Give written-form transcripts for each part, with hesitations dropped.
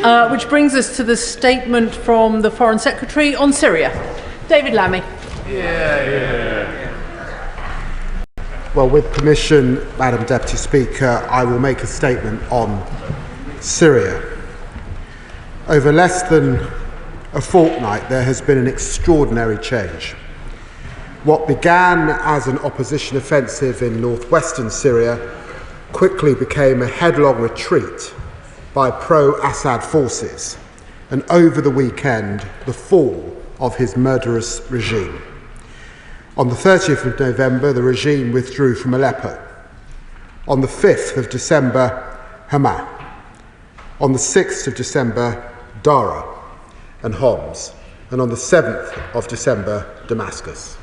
Which brings us to the statement from the Foreign Secretary on Syria. David Lammy. Well, with permission, Madam Deputy Speaker, I will make a statement on Syria. Over less than a fortnight, there has been an extraordinary change. What began as an opposition offensive in northwestern Syria quickly became a headlong retreat by pro-Assad forces, and over the weekend, the fall of his murderous regime. On the 30th of November, the regime withdrew from Aleppo. On the 5th of December, Hama. On the 6th of December, Dara and Homs. And on the 7th of December, Damascus.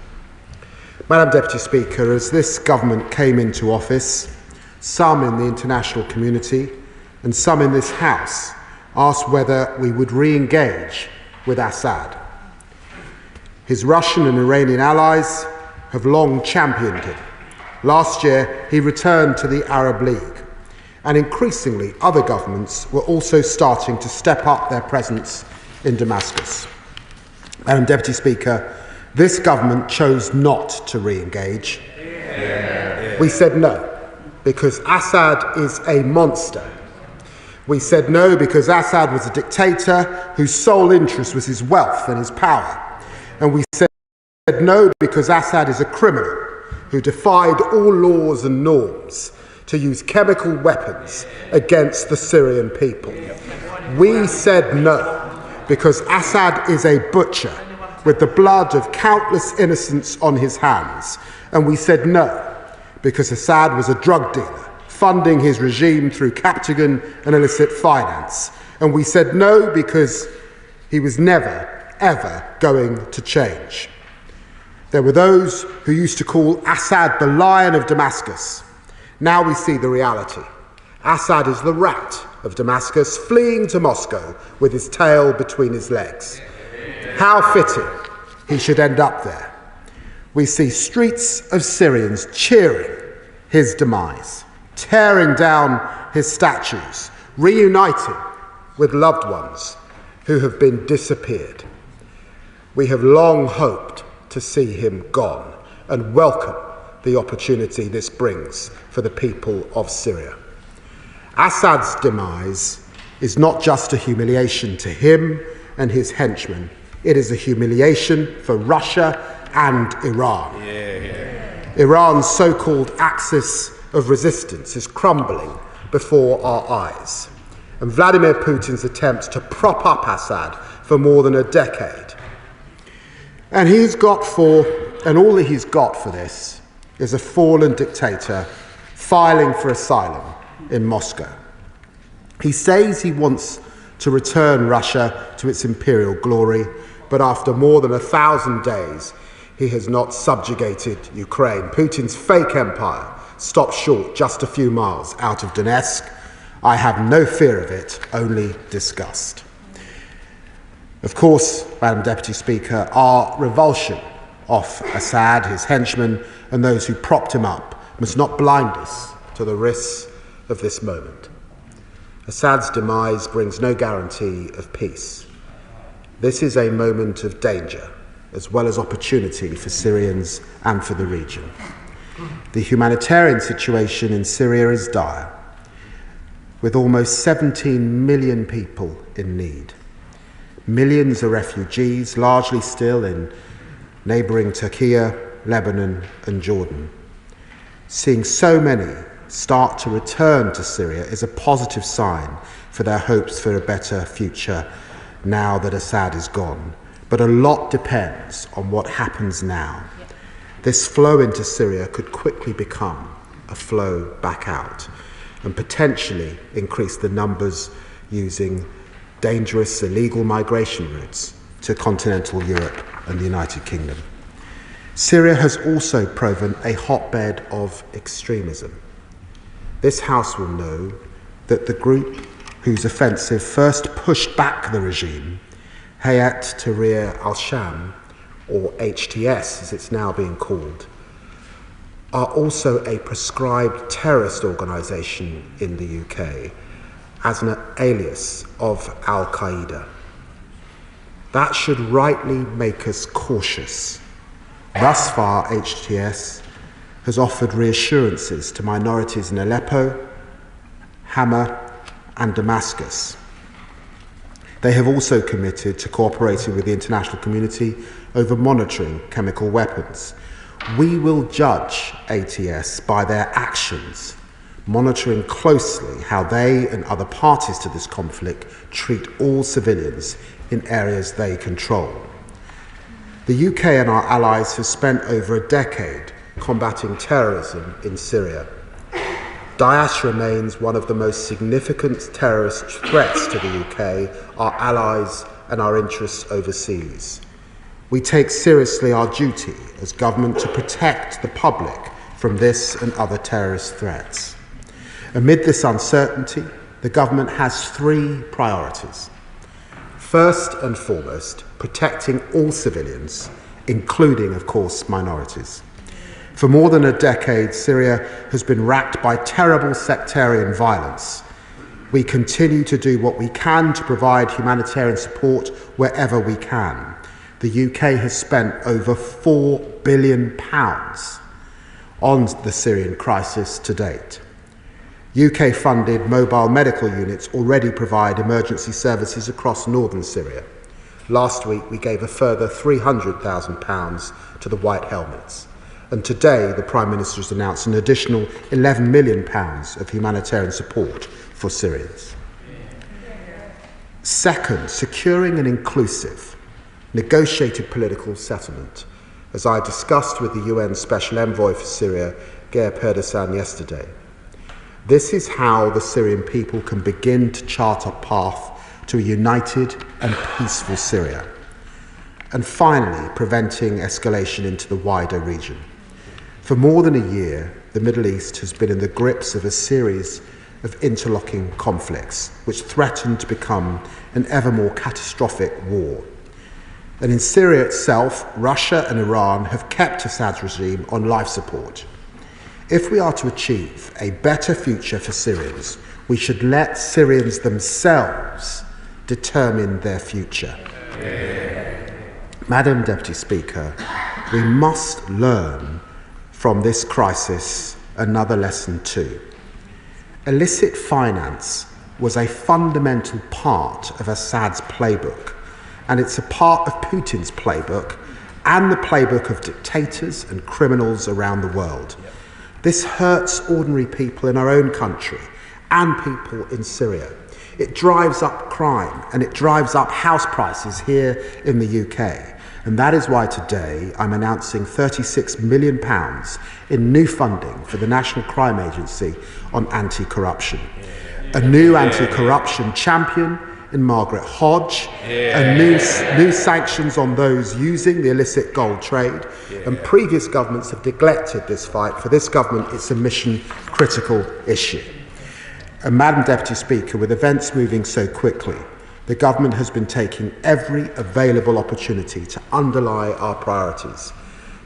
Madam Deputy Speaker, as this government came into office, some in the international community and some in this House asked whether we would re-engage with Assad. His Russian and Iranian allies have long championed him. Last year, he returned to the Arab League, and increasingly other governments were also starting to step up their presence in Damascus. Madam Deputy Speaker, this government chose not to re-engage. We said no, because Assad is a monster. We said no because Assad was a dictator whose sole interest was his wealth and his power. And we said no because Assad is a criminal who defied all laws and norms to use chemical weapons against the Syrian people. We said no because Assad is a butcher with the blood of countless innocents on his hands. And we said no because Assad was a drug dealer, funding his regime through Captagon and illicit finance. And we said no because he was never, ever going to change. There were those who used to call Assad the Lion of Damascus. Now we see the reality. Assad is the rat of Damascus, fleeing to Moscow with his tail between his legs. How fitting he should end up there. We see streets of Syrians cheering his demise, tearing down his statues, reuniting with loved ones who have been disappeared. We have long hoped to see him gone and welcome the opportunity this brings for the people of Syria. Assad's demise is not just a humiliation to him and his henchmen, it is a humiliation for Russia and Iran. Iran's so-called axis of resistance is crumbling before our eyes. And Vladimir Putin's attempts to prop up Assad for more than a decade. And all that he's got for this is a fallen dictator filing for asylum in Moscow. He says he wants to return Russia to its imperial glory, but after more than 1,000 days, he has not subjugated Ukraine. Putin's fake empire stopped short just a few miles out of Donetsk. I have no fear of it, only disgust. Of course, Madam Deputy Speaker, our revulsion of Assad, his henchmen, and those who propped him up must not blind us to the risks of this moment. Assad's demise brings no guarantee of peace. This is a moment of danger, as well as opportunity for Syrians and for the region. The humanitarian situation in Syria is dire, with almost 17 million people in need. Millions are refugees, largely still in neighbouring Turkey, Lebanon and Jordan. Seeing so many start to return to Syria is a positive sign for their hopes for a better future now that Assad is gone. But a lot depends on what happens now. This flow into Syria could quickly become a flow back out and potentially increase the numbers using dangerous illegal migration routes to continental Europe and the United Kingdom. Syria has also proven a hotbed of extremism. This House will know that the group whose offensive first pushed back the regime, Hayat Tahrir al-Sham, or HTS as it's now being called, are also a proscribed terrorist organisation in the UK as an alias of Al-Qaeda. That should rightly make us cautious. Thus far, HTS has offered reassurances to minorities in Aleppo, Hama, and Damascus. They have also committed to cooperating with the international community over monitoring chemical weapons. We will judge ATS by their actions, monitoring closely how they and other parties to this conflict treat all civilians in areas they control. The UK and our allies have spent over a decade combating terrorism in Syria. Daesh remains one of the most significant terrorist threats to the UK, our allies and our interests overseas. We take seriously our duty as government to protect the public from this and other terrorist threats. Amid this uncertainty, the government has three priorities. First and foremost, protecting all civilians, including, of course, minorities. For more than a decade, Syria has been racked by terrible sectarian violence. We continue to do what we can to provide humanitarian support wherever we can. The UK has spent over £4 billion on the Syrian crisis to date. UK-funded mobile medical units already provide emergency services across northern Syria. Last week, we gave a further £300,000 to the White Helmets. And today, the Prime Minister has announced an additional £11 million of humanitarian support for Syrians. Second, securing an inclusive, negotiated political settlement, as I discussed with the UN Special Envoy for Syria, Geir Pedersen, yesterday. This is how the Syrian people can begin to chart a path to a united and peaceful Syria. And finally, preventing escalation into the wider region. For more than a year, the Middle East has been in the grips of a series of interlocking conflicts, which threaten to become an ever more catastrophic war. And in Syria itself, Russia and Iran have kept Assad's regime on life support. If we are to achieve a better future for Syrians, we should let Syrians themselves determine their future. Madam Deputy Speaker, we must learn from this crisis another lesson too. Illicit finance was a fundamental part of Assad's playbook, and it's a part of Putin's playbook and the playbook of dictators and criminals around the world. This hurts ordinary people in our own country and people in Syria. It drives up crime and it drives up house prices here in the UK. And that is why today I'm announcing £36 million in new funding for the National Crime Agency on anti-corruption. A new anti-corruption champion in Margaret Hodge, and new sanctions on those using the illicit gold trade. And previous governments have neglected this fight. For this government, it's a mission-critical issue. And Madam Deputy Speaker, with events moving so quickly, the government has been taking every available opportunity to underlie our priorities.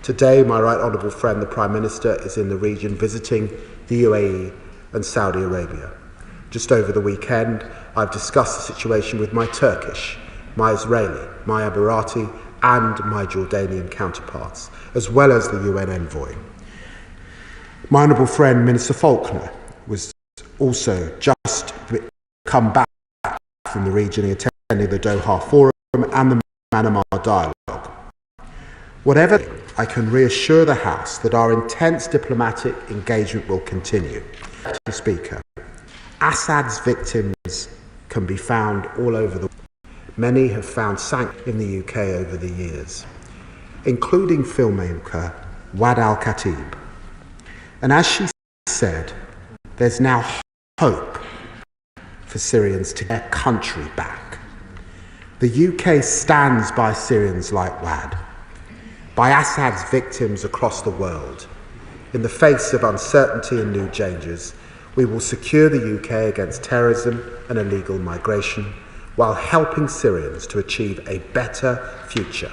Today, my right honourable friend, the Prime Minister, is in the region visiting the UAE and Saudi Arabia. Just over the weekend, I've discussed the situation with my Turkish, my Israeli, my Emirati and my Jordanian counterparts, as well as the UN envoy. My honourable friend, Minister Faulkner, was also just come back from the region attending the Doha Forum and the Myanmar Dialogue. Whatever, I can reassure the House that our intense diplomatic engagement will continue. Mr. Speaker, Assad's victims can be found all over the world. Many have found sanctuary in the UK over the years, including filmmaker Wad al-Khatib. And as she said, there's now hope for Syrians to get their country back. The UK stands by Syrians like Wad, by Assad's victims across the world. In the face of uncertainty and new changes, we will secure the UK against terrorism and illegal migration while helping Syrians to achieve a better future.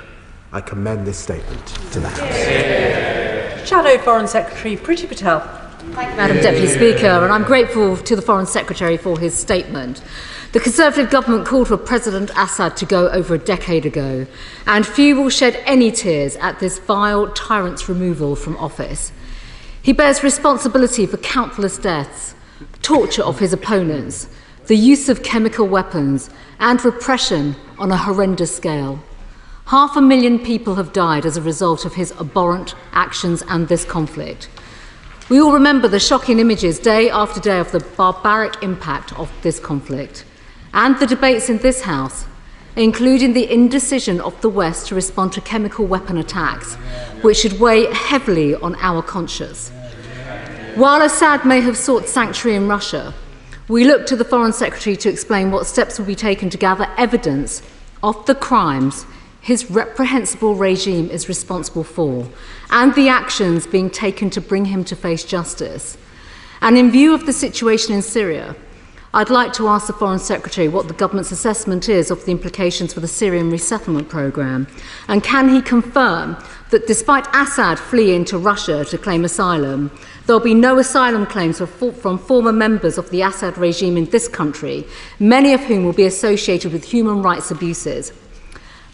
I commend this statement to the House. Shadow Foreign Secretary Priti Patel. Thank you, Madam Deputy Speaker, and I'm grateful to the Foreign Secretary for his statement. The Conservative government called for President Assad to go over a decade ago, and few will shed any tears at this vile tyrant's removal from office. He bears responsibility for countless deaths, torture of his opponents, the use of chemical weapons, and repression on a horrendous scale. 500,000 people have died as a result of his abhorrent actions and this conflict. We all remember the shocking images day after day of the barbaric impact of this conflict, and the debates in this House, including the indecision of the West to respond to chemical weapon attacks, which should weigh heavily on our conscience. While Assad may have sought sanctuary in Russia, we look to the Foreign Secretary to explain what steps will be taken to gather evidence of the crimes his reprehensible regime is responsible for, and the actions being taken to bring him to face justice. And in view of the situation in Syria, I'd like to ask the Foreign Secretary what the government's assessment is of the implications for the Syrian resettlement programme, and can he confirm that despite Assad fleeing to Russia to claim asylum, there'll be no asylum claims from former members of the Assad regime in this country, many of whom will be associated with human rights abuses.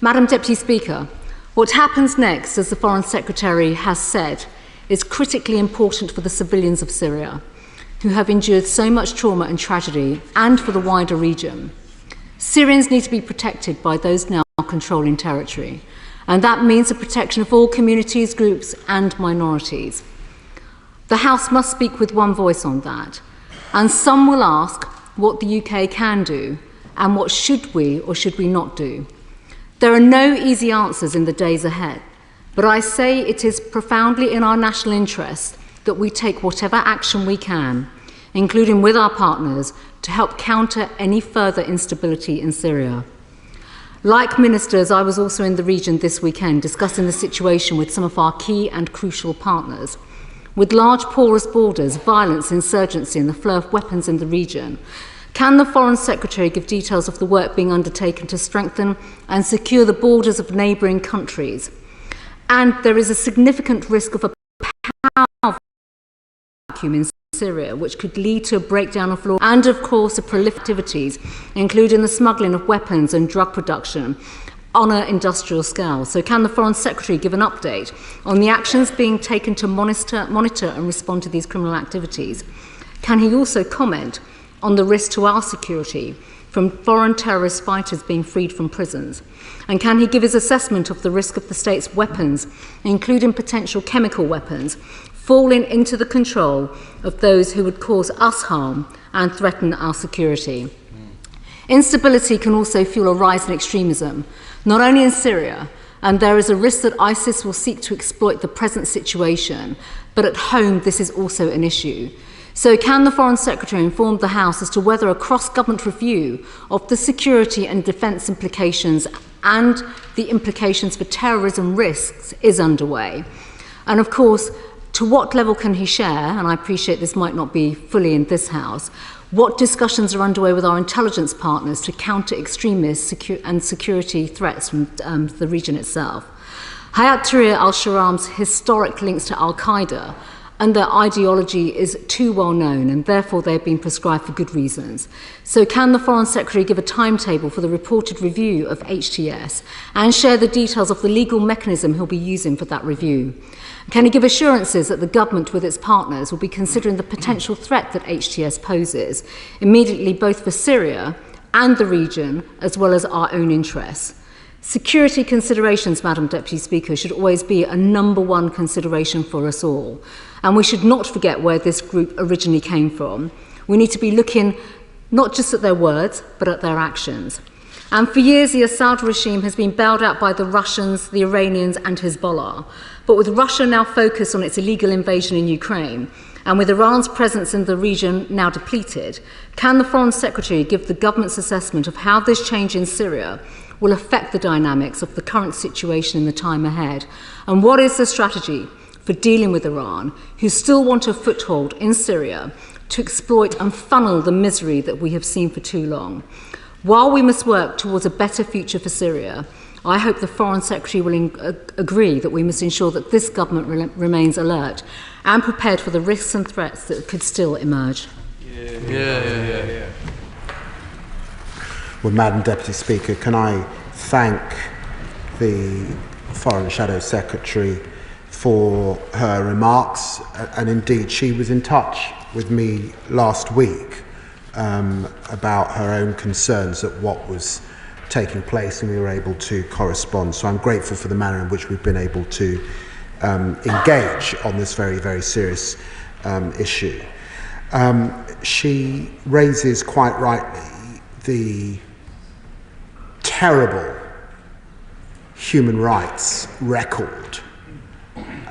Madam Deputy Speaker, what happens next, as the Foreign Secretary has said, is critically important for the civilians of Syria, who have endured so much trauma and tragedy, and for the wider region. Syrians need to be protected by those now controlling territory, and that means the protection of all communities, groups and minorities. The House must speak with one voice on that, and some will ask what the UK can do and what should we or should we not do. There are no easy answers in the days ahead, but I say it is profoundly in our national interest that we take whatever action we can, including with our partners, to help counter any further instability in Syria. Like ministers, I was also in the region this weekend discussing the situation with some of our key and crucial partners. With large porous borders, violence, insurgency and the flow of weapons in the region, can the Foreign Secretary give details of the work being undertaken to strengthen and secure the borders of neighbouring countries? And there is a significant risk of a power vacuum in Syria, which could lead to a breakdown of law and, of course, the prolific activities, including the smuggling of weapons and drug production on an industrial scale. So can the Foreign Secretary give an update on the actions being taken to monitor and respond to these criminal activities? Can he also comment on the risk to our security from foreign terrorist fighters being freed from prisons? And can he give his assessment of the risk of the state's weapons, including potential chemical weapons, falling into the control of those who would cause us harm and threaten our security? Instability can also fuel a rise in extremism, not only in Syria, and there is a risk that ISIS will seek to exploit the present situation, but at home this is also an issue. So can the Foreign Secretary inform the House as to whether a cross-government review of the security and defence implications and the implications for terrorism risks is underway? And of course, to what level can he share, and I appreciate this might not be fully in this House, what discussions are underway with our intelligence partners to counter extremist and security threats from the region itself? Hayat Tahrir al-Sharam's historic links to al-Qaeda and their ideology is too well known, and therefore they have been proscribed for good reasons. So can the Foreign Secretary give a timetable for the reported review of HTS and share the details of the legal mechanism he'll be using for that review? Can he give assurances that the government with its partners will be considering the potential threat that HTS poses immediately, both for Syria and the region, as well as our own interests? Security considerations, Madam Deputy Speaker, should always be a number one consideration for us all. And we should not forget where this group originally came from. We need to be looking not just at their words, but at their actions. And for years, the Assad regime has been bailed out by the Russians, the Iranians and Hezbollah. But with Russia now focused on its illegal invasion in Ukraine, and with Iran's presence in the region now depleted, can the Foreign Secretary give the government's assessment of how this change in Syria will affect the dynamics of the current situation in the time ahead? And what is the strategy for dealing with Iran, who still want a foothold in Syria to exploit and funnel the misery that we have seen for too long? While we must work towards a better future for Syria, I hope the Foreign Secretary will agree that we must ensure that this government remains alert and prepared for the risks and threats that could still emerge. Yeah. Well, Madam Deputy Speaker, can I thank the Foreign Shadow Secretary for her remarks, and indeed she was in touch with me last week about her own concerns at what was taking place, and we were able to correspond. So I'm grateful for the manner in which we've been able to engage on this very, very serious issue. She raises quite rightly the terrible human rights record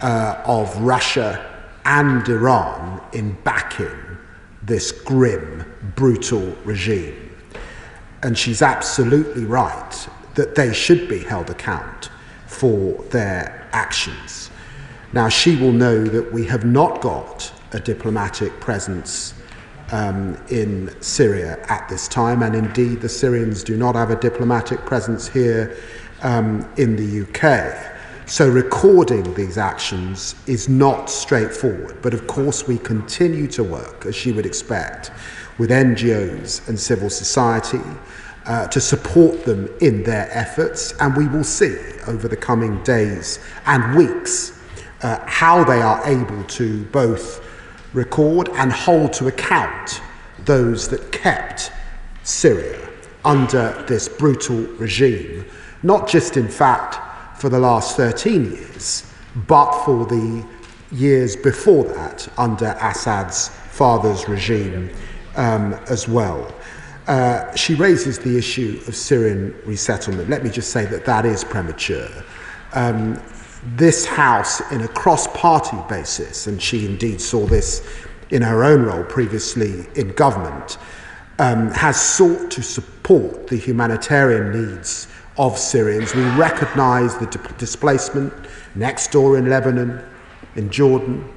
of Russia and Iran in backing this grim, brutal regime. And she's absolutely right that they should be held account for their actions. Now, she will know that we have not got a diplomatic presence in Syria at this time, and indeed the Syrians do not have a diplomatic presence here in the UK. So recording these actions is not straightforward, but of course we continue to work, as you would expect, with NGOs and civil society to support them in their efforts, and we will see over the coming days and weeks how they are able to both record and hold to account those that kept Syria under this brutal regime, not just in fact for the last 13 years, but for the years before that under Assad's father's regime as well. She raises the issue of Syrian resettlement. Let me just say that that is premature. This House, in a cross-party basis, and she indeed saw this in her own role previously in government, has sought to support the humanitarian needs of Syrians. We recognise the displacement next door in Lebanon, in Jordan,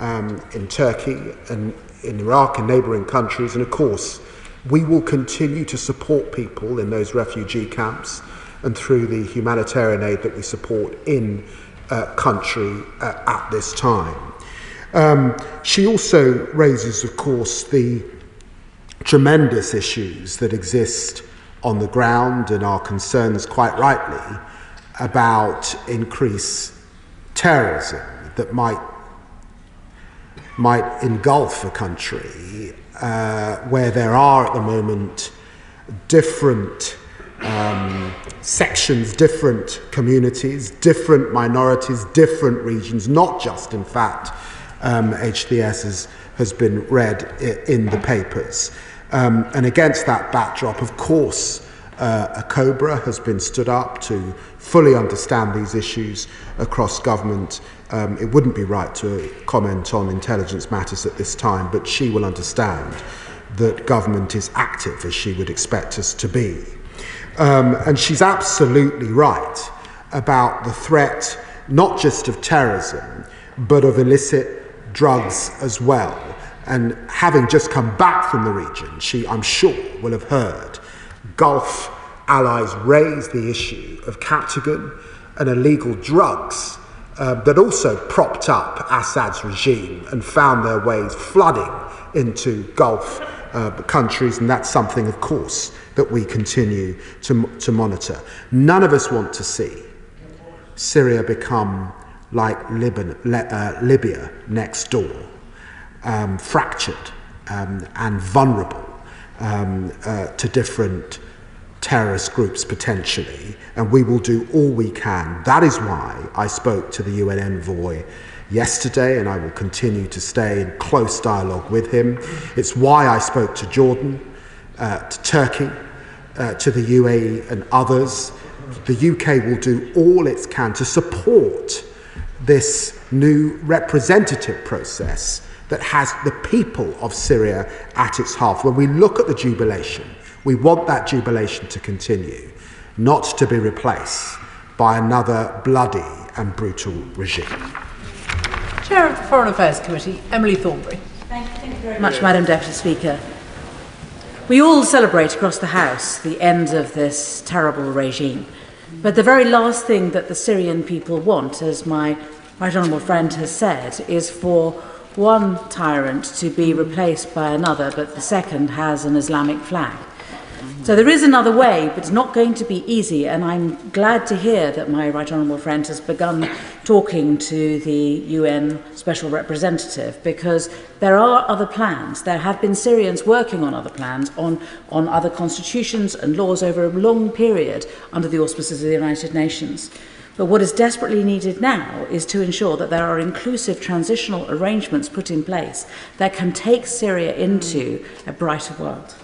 in Turkey, and in Iraq and neighbouring countries, and of course we will continue to support people in those refugee camps and through the humanitarian aid that we support in country at this time. She also raises, of course, the tremendous issues that exist on the ground and our concerns, quite rightly, about increased terrorism that might engulf a country where there are at the moment different sections, different communities, different minorities, different regions, not just, in fact, HTS has been read in the papers. And against that backdrop, of course, a COBRA has been stood up to fully understand these issues across government. It wouldn't be right to comment on intelligence matters at this time, but she will understand that government is active, as she would expect us to be. And she's absolutely right about the threat, not just of terrorism, but of illicit drugs as well. And having just come back from the region, she, I'm sure, will have heard Gulf allies raise the issue of Captagon and illegal drugs that also propped up Assad's regime and found their ways flooding into Gulf countries, and that's something, of course, that we continue to monitor. None of us want to see Syria become like Libya next door, fractured and vulnerable to different terrorist groups potentially, and we will do all we can. That is why I spoke to the UN envoy yesterday, and I will continue to stay in close dialogue with him. It's why I spoke to Jordan, to Turkey, to the UAE and others. The UK will do all it can to support this new representative process that has the people of Syria at its heart. When we look at the jubilation, we want that jubilation to continue, not to be replaced by another bloody and brutal regime. Chair of the Foreign Affairs Committee, Emily Thornberry. Thank you very much, Madam Deputy Speaker. We all celebrate across the House the end of this terrible regime. But the very last thing that the Syrian people want, as my right honourable friend has said, is for one tyrant to be replaced by another, but the second has an Islamic flag. So there is another way, but it's not going to be easy, and I'm glad to hear that my right honourable friend has begun talking to the UN Special Representative, because there are other plans. There have been Syrians working on other plans, on other constitutions and laws over a long period under the auspices of the United Nations. But what is desperately needed now is to ensure that there are inclusive transitional arrangements put in place that can take Syria into a brighter world,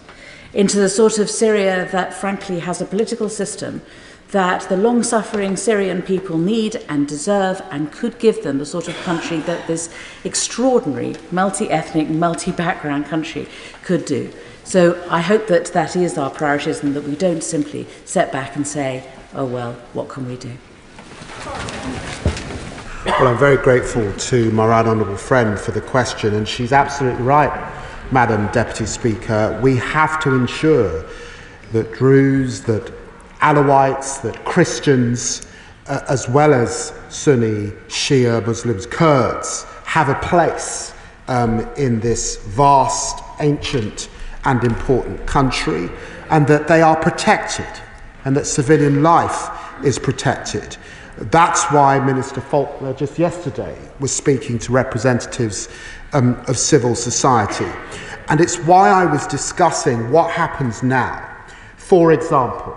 into the sort of Syria that frankly has a political system that the long-suffering Syrian people need and deserve, and could give them the sort of country that this extraordinary multi-ethnic, multi-background country could do. So I hope that that is our priorities, and that we don't simply sit back and say, oh well, what can we do? Well, I'm very grateful to my right honourable friend for the question, and she's absolutely right, Madam Deputy Speaker. We have to ensure that Druze, that Alawites, that Christians, as well as Sunni, Shia, Muslims, Kurds, have a place in this vast, ancient and important country, and that they are protected, and that civilian life is protected. That's why Minister Faulkner just yesterday was speaking to representatives of civil society. And it's why I was discussing what happens now. For example,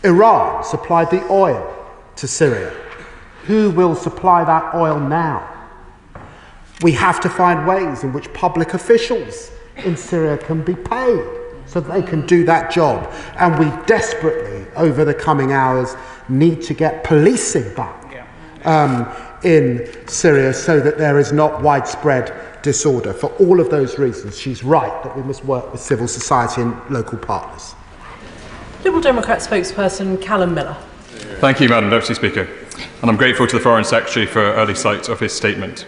Iran supplied the oil to Syria. Who will supply that oil now? We have to find ways in which public officials in Syria can be paid so that they can do that job. And we desperately, over the coming hours, need to get policing back in Syria so that there is not widespread disorder. For all of those reasons, she's right that we must work with civil society and local partners. Liberal Democrat spokesperson Callum Miller. Thank you, Madam Deputy Speaker. And I'm grateful to the Foreign Secretary for early sight of his statement.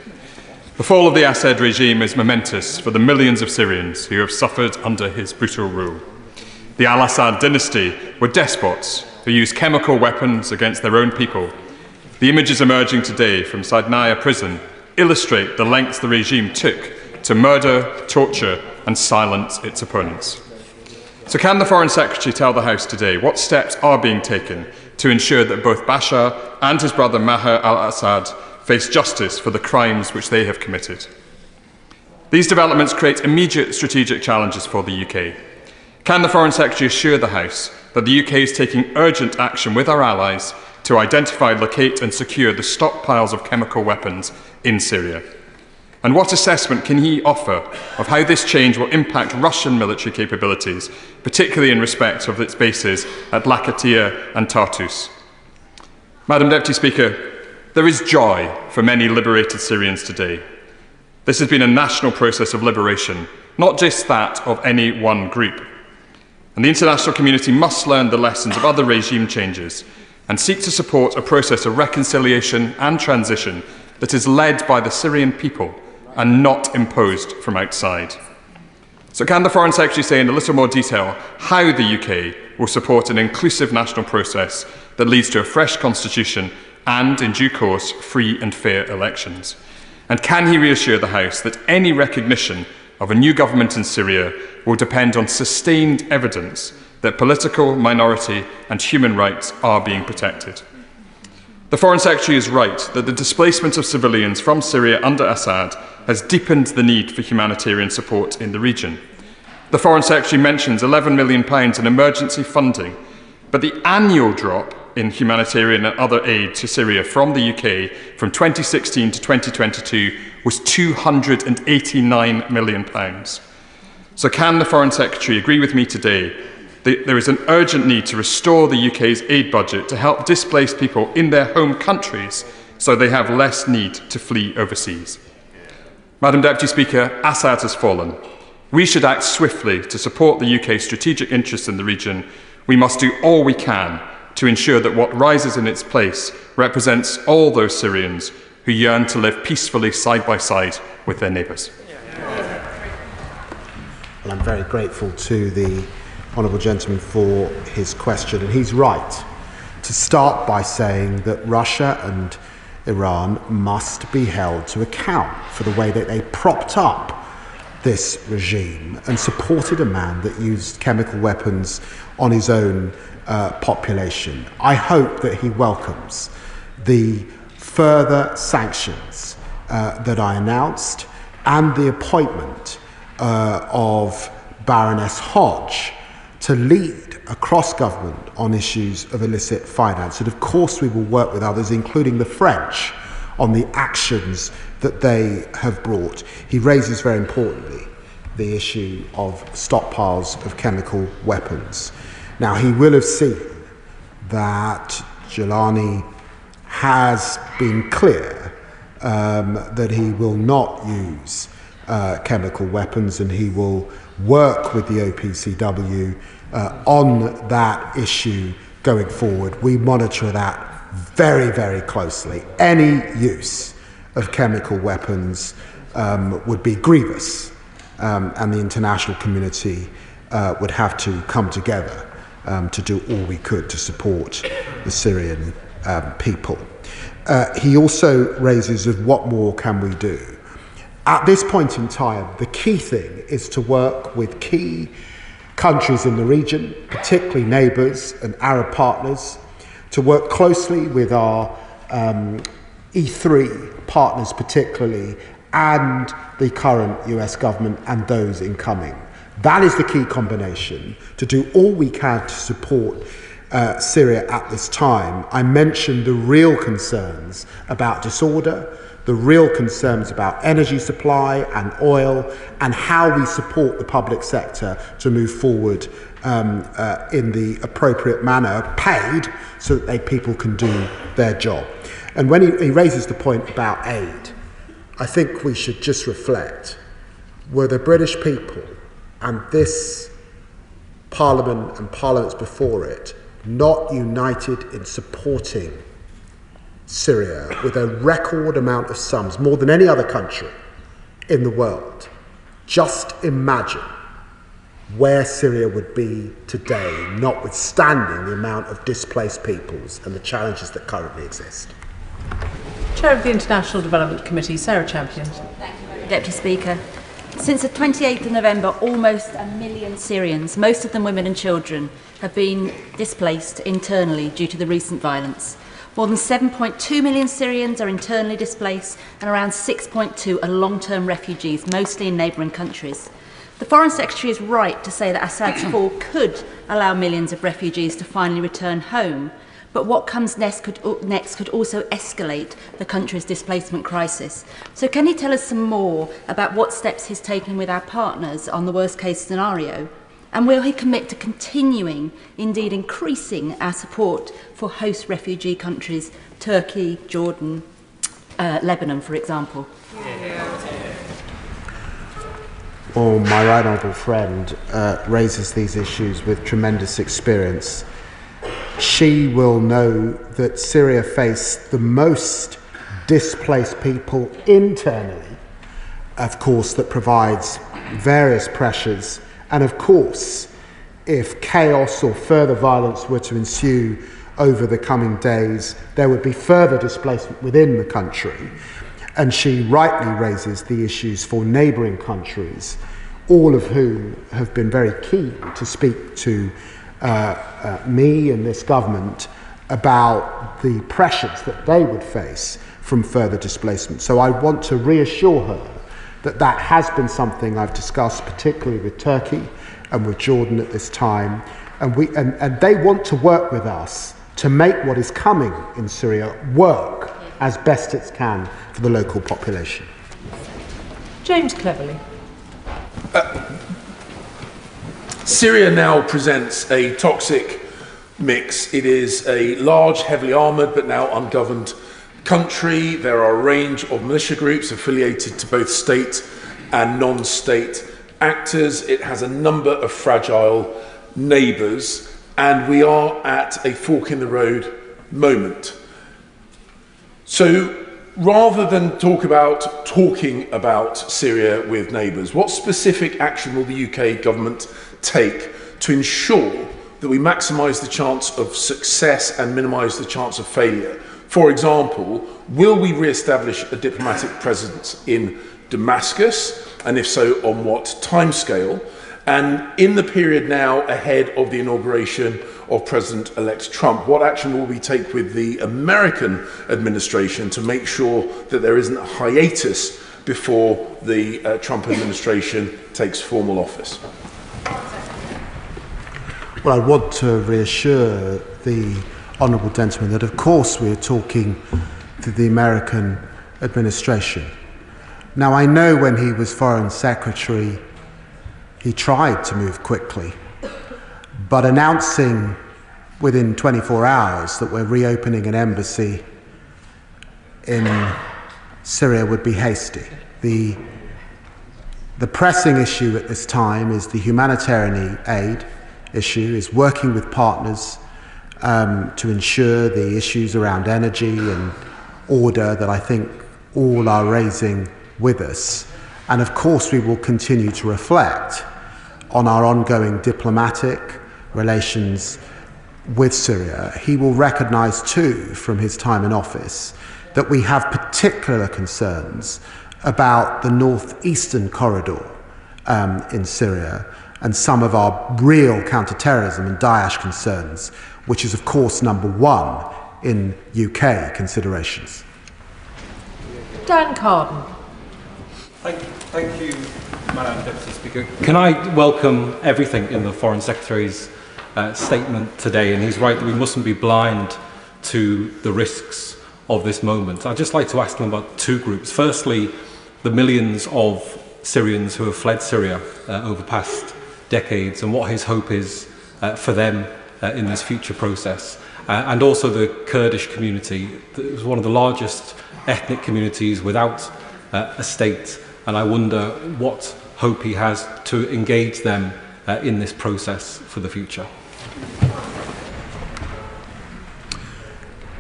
The fall of the Assad regime is momentous for the millions of Syrians who have suffered under his brutal rule. The al-Assad dynasty were despots who used chemical weapons against their own people. The images emerging today from Saidnaya prison illustrate the lengths the regime took to murder, torture and silence its opponents. So can the Foreign Secretary tell the House today what steps are being taken to ensure that both Bashar and his brother Maher al-Assad face justice for the crimes which they have committed? These developments create immediate strategic challenges for the UK. Can the Foreign Secretary assure the House that the UK is taking urgent action with our allies to identify, locate and secure the stockpiles of chemical weapons in Syria? And what assessment can he offer of how this change will impact Russian military capabilities, particularly in respect of its bases at Latakia and Tartus? Madam Deputy Speaker, there is joy for many liberated Syrians today. This has been a national process of liberation, not just that of any one group. And the international community must learn the lessons of other regime changes and seek to support a process of reconciliation and transition that is led by the Syrian people and not imposed from outside. So can the Foreign Secretary say in a little more detail how the UK will support an inclusive national process that leads to a fresh constitution and, in due course, free and fair elections? And can he reassure the House that any recognition of a new government in Syria will depend on sustained evidence that political, minority and human rights are being protected? The Foreign Secretary is right that the displacement of civilians from Syria under Assad has deepened the need for humanitarian support in the region. The Foreign Secretary mentions £11 million in emergency funding, but the annual drop in humanitarian and other aid to Syria from the UK from 2016 to 2022 was £289 million. So can the Foreign Secretary agree with me today that there is an urgent need to restore the UK's aid budget to help displaced people in their home countries so they have less need to flee overseas? Madam Deputy Speaker, Assad has fallen. We should act swiftly to support the UK's strategic interests in the region. We must do all we can to ensure that what rises in its place represents all those Syrians who yearn to live peacefully side by side with their neighbours. Well, I'm very grateful to the honourable gentleman for his question, and he's right to start by saying that Russia and Iran must be held to account for the way that they propped up this regime and supported a man that used chemical weapons on his own population. I hope that he welcomes the further sanctions that I announced and the appointment of Baroness Hodge to lead across government on issues of illicit finance. And of course we will work with others, including the French, on the actions that they have brought. He raises very importantly the issue of stockpiles of chemical weapons. Now, he will have seen that Jelani has been clear that he will not use chemical weapons, and he will work with the OPCW on that issue going forward. We monitor that very, very closely. Any use of chemical weapons would be grievous, and the international community would have to come together to do all we could to support the Syrian people. He also raises of what more can we do. At this point in time, the key thing is to work with key countries in the region, particularly neighbours and Arab partners, to work closely with our E3 partners particularly, and the current US government and those incoming. That is the key combination, to do all we can to support Syria at this time. I mentioned the real concerns about disorder, the real concerns about energy supply and oil, and how we support the public sector to move forward in the appropriate manner, paid, so that people can do their job. And when he raises the point about aid, I think we should just reflect, were the British people and this Parliament and Parliaments before it not united in supporting Syria with a record amount of sums, more than any other country in the world, just imagine where Syria would be today, notwithstanding the amount of displaced peoples and the challenges that currently exist. Chair of the International Development Committee, Sarah Champion. Thank you, Deputy Speaker. Since the 28th of November, almost 1 million Syrians, most of them women and children, have been displaced internally due to the recent violence. More than 7.2 million Syrians are internally displaced, and around 6.2 are long-term refugees, mostly in neighbouring countries. The Foreign Secretary is right to say that Assad's fall could allow millions of refugees to finally return home, but what comes next could also escalate the country's displacement crisis. So can he tell us some more about what steps he's taken with our partners on the worst-case scenario? And will he commit to continuing, indeed increasing, our support for host refugee countries, Turkey, Jordan, Lebanon, for example? Well, my right honourable friend raises these issues with tremendous experience. She will know that Syria faced the most displaced people internally, of course, that provides various pressures. And of course, if chaos or further violence were to ensue over the coming days, there would be further displacement within the country. And she rightly raises the issues for neighbouring countries, all of whom have been very keen to speak to me and this government about the pressures that they would face from further displacement. So I want to reassure her that that has been something I've discussed, particularly with Turkey and with Jordan at this time, and they want to work with us to make what is coming in Syria work as best it can for the local population. James Cleverly. Syria now presents a toxic mix. It is a large, heavily armoured but now ungoverned country. There are a range of militia groups affiliated to both state and non-state actors. It has a number of fragile neighbours, and we are at a fork in the road moment. So rather than talking about Syria with neighbours, what specific action will the UK government take to ensure that we maximise the chance of success and minimise the chance of failure. For example, will we re-establish a diplomatic presence in Damascus, and if so, on what timescale? And in the period now ahead of the inauguration of President-elect Trump, what action will we take with the American administration to make sure that there isn't a hiatus before the Trump administration takes formal office? Well, I want to reassure the honourable gentleman that, of course, we are talking to the American administration. Now, I know when he was Foreign Secretary, he tried to move quickly, but announcing within 24 hours that we're reopening an embassy in Syria would be hasty. The pressing issue at this time is the humanitarian aid issue, is working with partners to ensure the issues around energy and order that I think all are raising with us. And of course we will continue to reflect on our ongoing diplomatic relations with Syria. He will recognise too from his time in office that we have particular concerns about the northeastern corridor in Syria and some of our real counter-terrorism and Daesh concerns, which is of course number one in UK considerations. Dan Carden. Thank you, Madam Deputy Speaker. Can I welcome everything in the Foreign Secretary's statement today, and he's right that we mustn't be blind to the risks of this moment. I'd just like to ask him about two groups. Firstly, the millions of Syrians who have fled Syria over past decades, and what his hope is for them in this future process. And also the Kurdish community. It was one of the largest ethnic communities without a state, and I wonder what hope he has to engage them in this process for the future.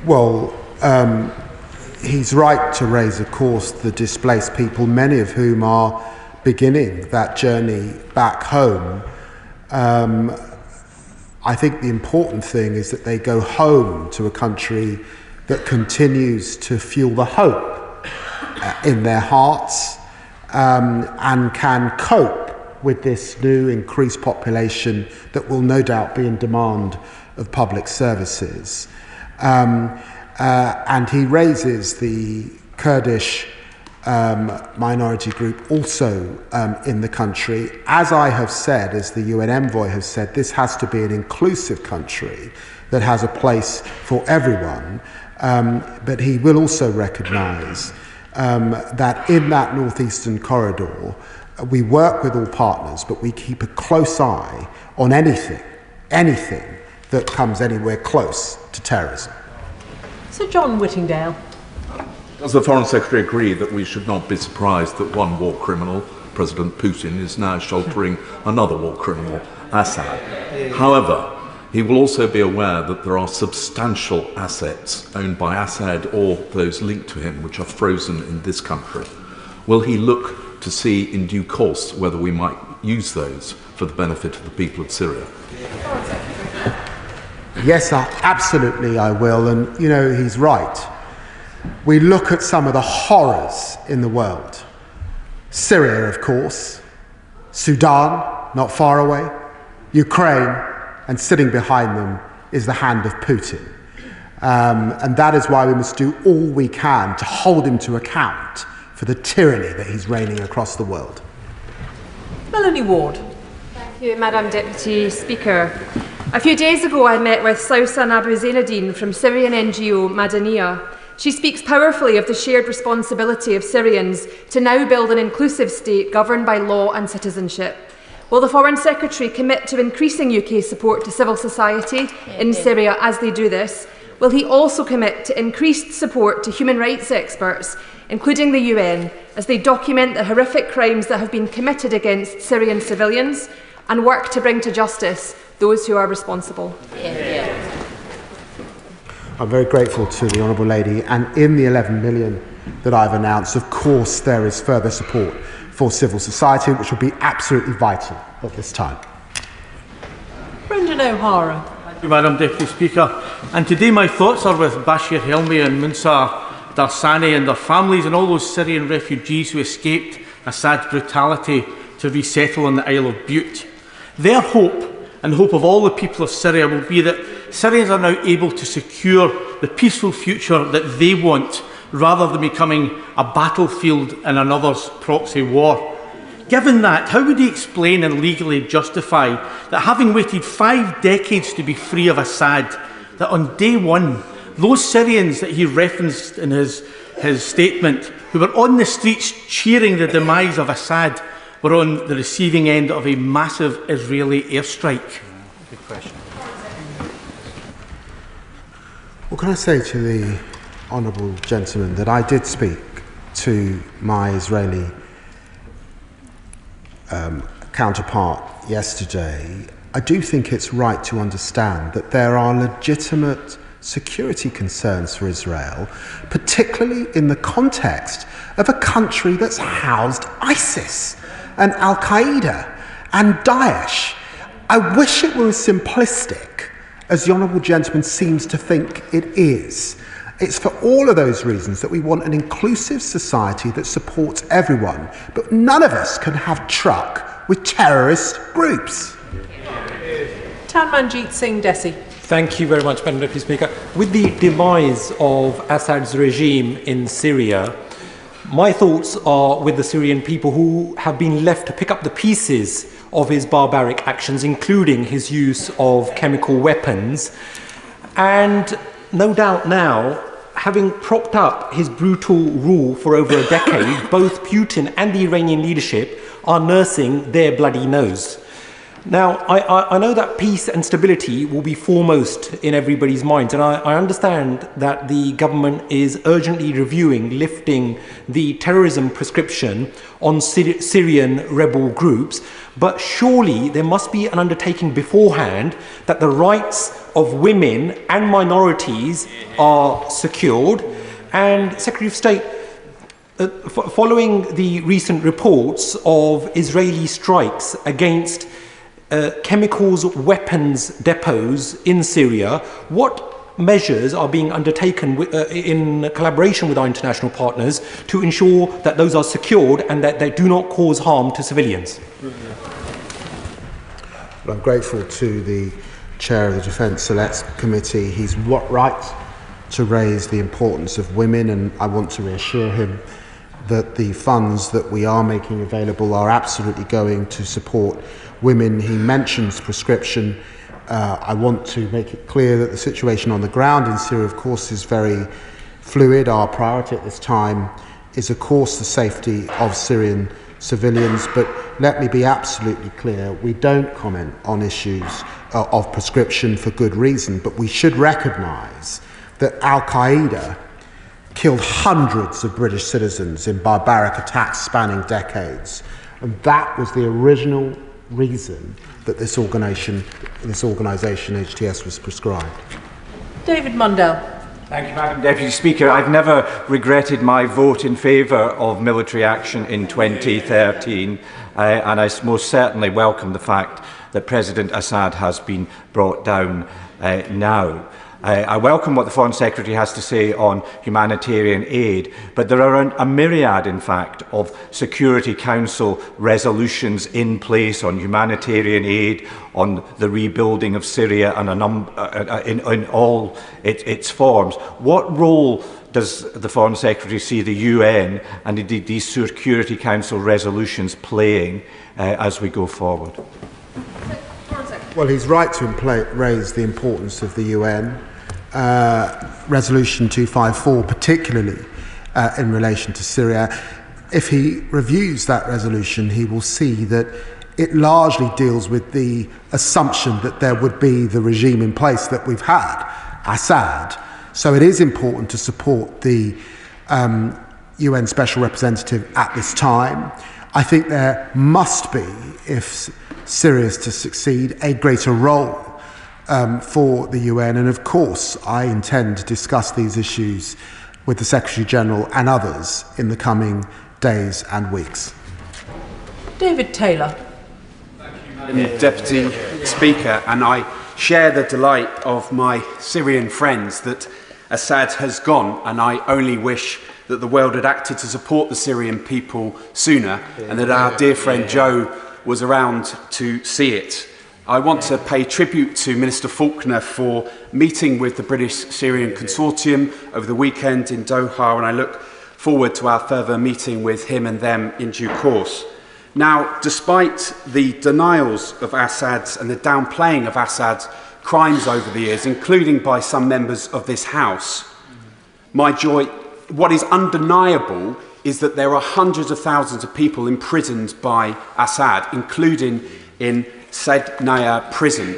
Well, he's right to raise, of course, the displaced people, many of whom are beginning that journey back home. I think the important thing is that they go home to a country that continues to fuel the hope in their hearts and can cope with this new increased population that will no doubt be in demand of public services. And he raises the Kurdish minority group also in the country. As I have said, as the UN envoy has said, this has to be an inclusive country that has a place for everyone. But he will also recognise that in that northeastern corridor, we work with all partners, but we keep a close eye on anything that comes anywhere close to terrorism. Sir John Whittingdale. Does the Foreign Secretary agree that we should not be surprised that one war criminal, President Putin, is now sheltering another war criminal, Assad? However, he will also be aware that there are substantial assets owned by Assad or those linked to him which are frozen in this country. Will he look to see in due course whether we might use those for the benefit of the people of Syria? Yes, absolutely I will, and you know, he's right. We look at some of the horrors in the world. Syria, of course, Sudan, not far away, Ukraine, and sitting behind them is the hand of Putin. And that is why we must do all we can to hold him to account for the tyranny that he's reigning across the world. Melanie Ward. Thank you, Madam Deputy Speaker. A few days ago I met with Sausan Abu Zainuddin from Syrian NGO Madaniya. She speaks powerfully of the shared responsibility of Syrians to now build an inclusive state governed by law and citizenship. Will the Foreign Secretary commit to increasing UK support to civil society in Syria as they do this? Will he also commit to increased support to human rights experts, including the UN, as they document the horrific crimes that have been committed against Syrian civilians and work to bring to justice those who are responsible? I'm very grateful to the Honourable Lady, and in the 11 million that I've announced, of course there is further support for civil society, which will be absolutely vital at this time. Brendan Stephen O'Hara. Thank you, Madam Deputy Speaker. And today my thoughts are with Bashir Helmi and Musa Darsani and their families and all those Syrian refugees who escaped Assad's brutality to resettle on the Isle of Bute. Their hope, and the hope of all the people of Syria, will be that Syrians are now able to secure the peaceful future that they want, rather than becoming a battlefield in another's proxy war. Given that, how would he explain and legally justify that, having waited 5 decades to be free of Assad, that on day one, those Syrians that he referenced in his statement, who were on the streets cheering the demise of Assad, were on the receiving end of a massive Israeli airstrike? Good question. What can I say to the honourable gentleman that I did speak to my Israeli counterpart yesterday? I do think it's right to understand that there are legitimate security concerns for Israel, particularly in the context of a country that's housed ISIS and Al-Qaeda and Daesh. I wish it were as simplistic as the honourable gentleman seems to think it is. It's for all of those reasons that we want an inclusive society that supports everyone, but none of us can have truck with terrorist groups. Tanmanjeet Singh Desi. Thank you very much, Madam Deputy Speaker. With the demise of Assad's regime in Syria, my thoughts are with the Syrian people who have been left to pick up the pieces of his barbaric actions, including his use of chemical weapons. And no doubt now, having propped up his brutal rule for over a decade, both Putin and the Iranian leadership are nursing their bloody nose. Now, I know that peace and stability will be foremost in everybody's minds, and I understand that the government is urgently reviewing lifting the terrorism prescription on Syrian rebel groups, but surely there must be an undertaking beforehand that the rights of women and minorities are secured. And Secretary of State, following the recent reports of Israeli strikes against chemicals weapons depots in Syria, what measures are being undertaken in collaboration with our international partners to ensure that those are secured and that they do not cause harm to civilians? Well, I'm grateful to the Chair of the Defence Select Committee. He's right to raise the importance of women, and I want to reassure him that the funds that we are making available are absolutely going to support women. He mentions prescription. I want to make it clear that the situation on the ground in Syria, of course, is very fluid. Our priority at this time is, of course, the safety of Syrian civilians, but let me be absolutely clear, we don't comment on issues of prescription for good reason, but we should recognise that Al-Qaeda killed hundreds of British citizens in barbaric attacks spanning decades, and that was the original reason that this organisation, HTS, was prescribed. David Mundell. Thank you, Madam Deputy Speaker. I've never regretted my vote in favour of military action in 2013, and I most certainly welcome the fact that President Assad has been brought down now. I welcome what the Foreign Secretary has to say on humanitarian aid, but there are a myriad, in fact, of Security Council resolutions in place on humanitarian aid, on the rebuilding of Syria, and in all its forms. What role does the Foreign Secretary see the UN and indeed these Security Council resolutions playing as we go forward? Well, he's right to raise the importance of the UN. Resolution 254, particularly in relation to Syria. If he reviews that resolution, he will see that it largely deals with the assumption that there would be the regime in place that we've had, Assad. So it is important to support the UN Special Representative at this time. I think there must be, if Syria is to succeed, a greater role for the UN, and of course I intend to discuss these issues with the Secretary General and others in the coming days and weeks. David Taylor. Deputy Speaker, and I share the delight of my Syrian friends that Assad has gone, and I only wish that the world had acted to support the Syrian people sooner, and that our dear friend Joe was around to see it. I want to pay tribute to Minister Faulkner for meeting with the British-Syrian Consortium over the weekend in Doha, and I look forward to our further meeting with him and them in due course. Now, despite the denials of Assad's and the downplaying of Assad's crimes over the years, including by some members of this House, what is undeniable is that there are hundreds of thousands of people imprisoned by Assad, including in Sednaya prison.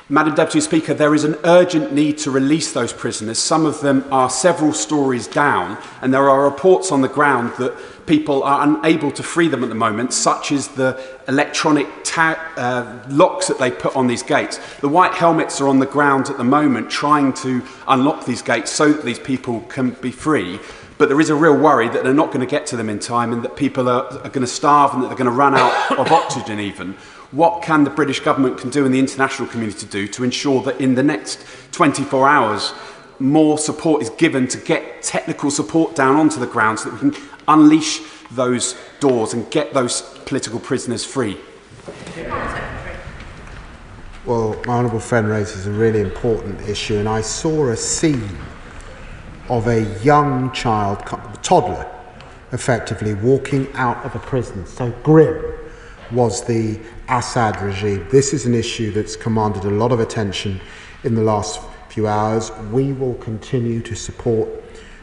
Madam Deputy Speaker, there is an urgent need to release those prisoners. Some of them are several stories down, and there are reports on the ground that people are unable to free them at the moment, such as the electronic locks that they put on these gates. The white helmets are on the ground at the moment trying to unlock these gates so that these people can be free. But there is a real worry that they're not going to get to them in time, and that people are going to starve, and that they're going to run out of oxygen even. What can the British government can do and the international community do to ensure that in the next 24 hours more support is given to get technical support down onto the ground so that we can unleash those doors and get those political prisoners free? Well, my honourable friend raises a really important issue, and I saw a scene of a young child, toddler, effectively walking out of a prison. So grim was the Assad regime. This is an issue that's commanded a lot of attention in the last few hours. We will continue to support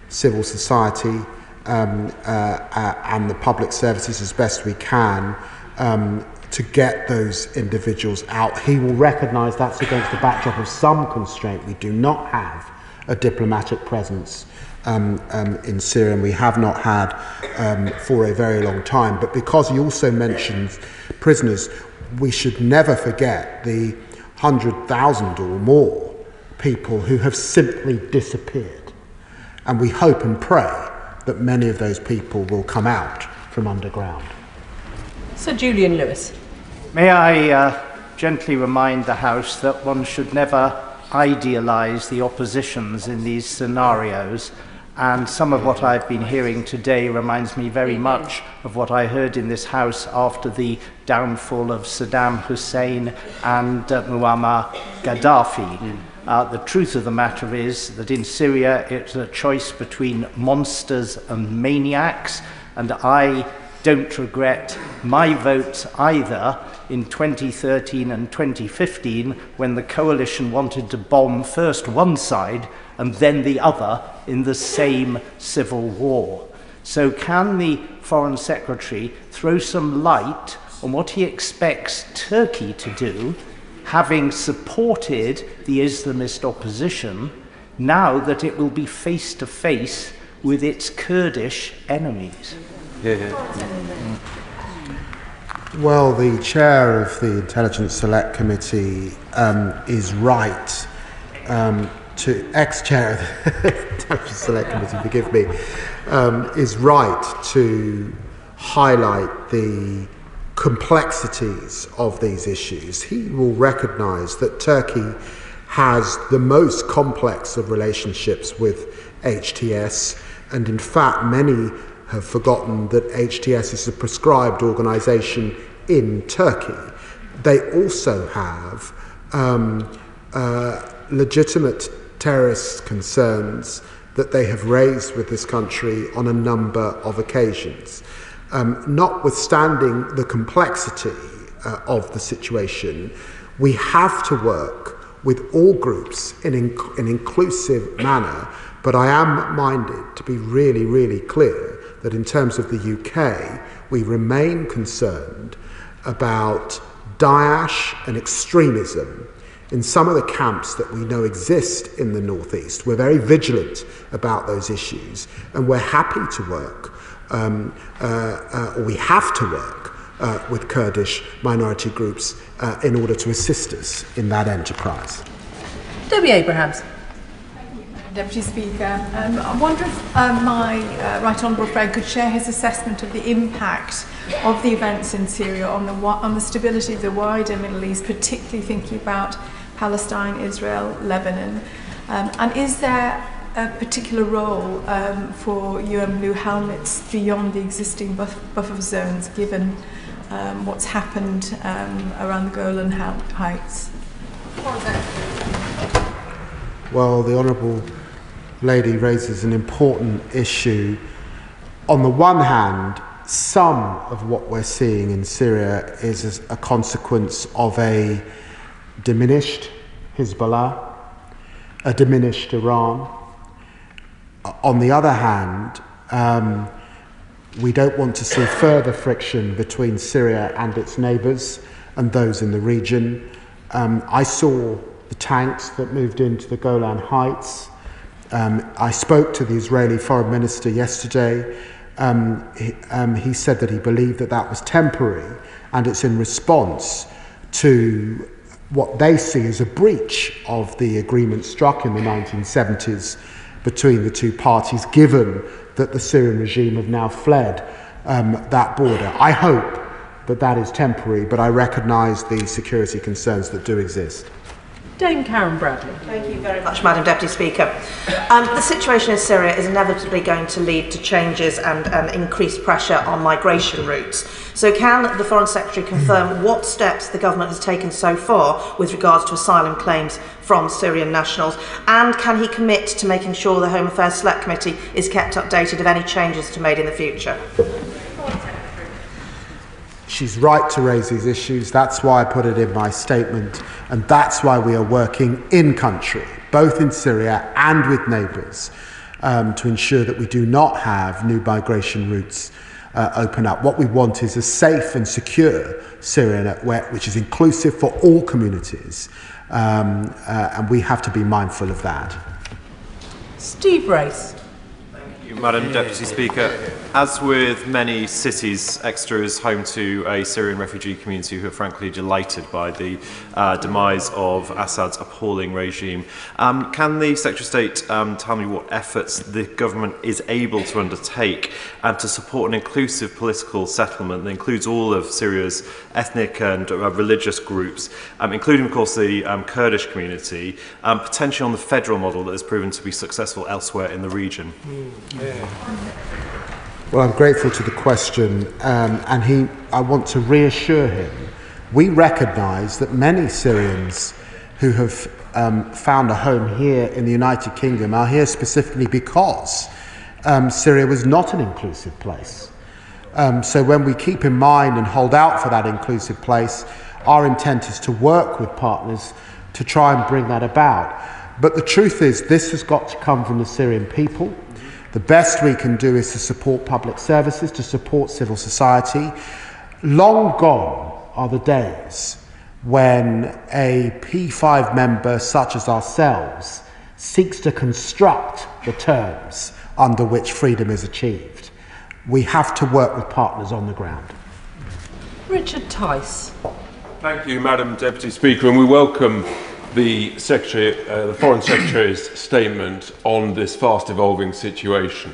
civil society and the public services as best we can to get those individuals out. He will recognise that's against the backdrop of some constraint. We do not have a diplomatic presence in Syria, and we have not had for a very long time. But because he also mentions prisoners, we should never forget the 100,000 or more people who have simply disappeared. And we hope and pray that many of those people will come out from underground. Sir Julian Lewis. May I gently remind the House that one should never idealise the oppositions in these scenarios, and some of what I've been hearing today reminds me very much of what I heard in this House after the downfall of Saddam Hussein and Muammar Gaddafi. The truth of the matter is that in Syria it's a choice between monsters and maniacs, and I don't regret my votes either in 2013 and 2015 when the coalition wanted to bomb first one side and then the other in the same civil war. So can the Foreign Secretary throw some light on what he expects Turkey to do, having supported the Islamist opposition, now that it will be face to face with its Kurdish enemies? Well, the chair of the Intelligence Select Committee is right ex-chair of the Intelligence Select Committee, forgive me, is right to highlight the complexities of these issues. He will recognise that Turkey has the most complex of relationships with HTS, and in fact many have forgotten that HTS is a proscribed organisation in Turkey. They also have legitimate terrorist concerns that they have raised with this country on a number of occasions. Notwithstanding the complexity of the situation, we have to work with all groups in an inclusive manner, but I am minded to be really, really clear that in terms of the UK, we remain concerned about Daesh and extremism in some of the camps that we know exist in the northeast. We're very vigilant about those issues, and we're happy to work, or we have to work with Kurdish minority groups in order to assist us in that enterprise. Debbie Abrahams. Deputy Speaker. I wonder if my right honourable friend could share his assessment of the impact of the events in Syria on the stability of the wider Middle East, particularly thinking about Palestine, Israel, Lebanon. And is there a particular role for UN Blue Helmets beyond the existing buffer zones, given what's happened around the Golan Heights? Well, the Honourable Lady raises an important issue. On the one hand, some of what we're seeing in Syria is a consequence of a diminished Hezbollah, a diminished Iran. On the other hand, we don't want to see further friction between Syria and its neighbours and those in the region. I saw the tanks that moved into the Golan Heights. I spoke to the Israeli Foreign Minister yesterday. He said that he believed that that was temporary, and it's in response to what they see as a breach of the agreement struck in the 1970s between the two parties, given that the Syrian regime have now fled that border. I hope that that is temporary, but I recognise the security concerns that do exist. Dame Karen Bradley. Thank you very much, Madam Deputy Speaker. The situation in Syria is inevitably going to lead to changes and increased pressure on migration routes. So can the Foreign Secretary confirm what steps the government has taken so far with regards to asylum claims from Syrian nationals? And can he commit to making sure the Home Affairs Select Committee is kept updated of any changes to be made in the future? She's right to raise these issues. That's why I put it in my statement, and that's why we are working in country, both in Syria and with neighbours, to ensure that we do not have new migration routes open up. What we want is a safe and secure Syria network, which is inclusive for all communities, and we have to be mindful of that. Steve Race. Madam Deputy Speaker, as with many cities, Exeter is home to a Syrian refugee community who are frankly delighted by the demise of Assad's appalling regime. Can the Secretary of State tell me what efforts the government is able to undertake to support an inclusive political settlement that includes all of Syria's ethnic and religious groups, including, of course, the Kurdish community, potentially on the federal model that has proven to be successful elsewhere in the region? Well, I'm grateful to the question, and I want to reassure him. We recognise that many Syrians who have found a home here in the United Kingdom are here specifically because Syria was not an inclusive place. So when we keep in mind and hold out for that inclusive place, our intent is to work with partners to try and bring that about. But the truth is, this has got to come from the Syrian people. The best we can do is to support public services, to support civil society. Long gone are the days when a P5 member such as ourselves seeks to construct the terms under which freedom is achieved. We have to work with partners on the ground. Richard Tice. Thank you, Madam Deputy Speaker, and we welcome the Foreign Secretary's statement on this fast-evolving situation.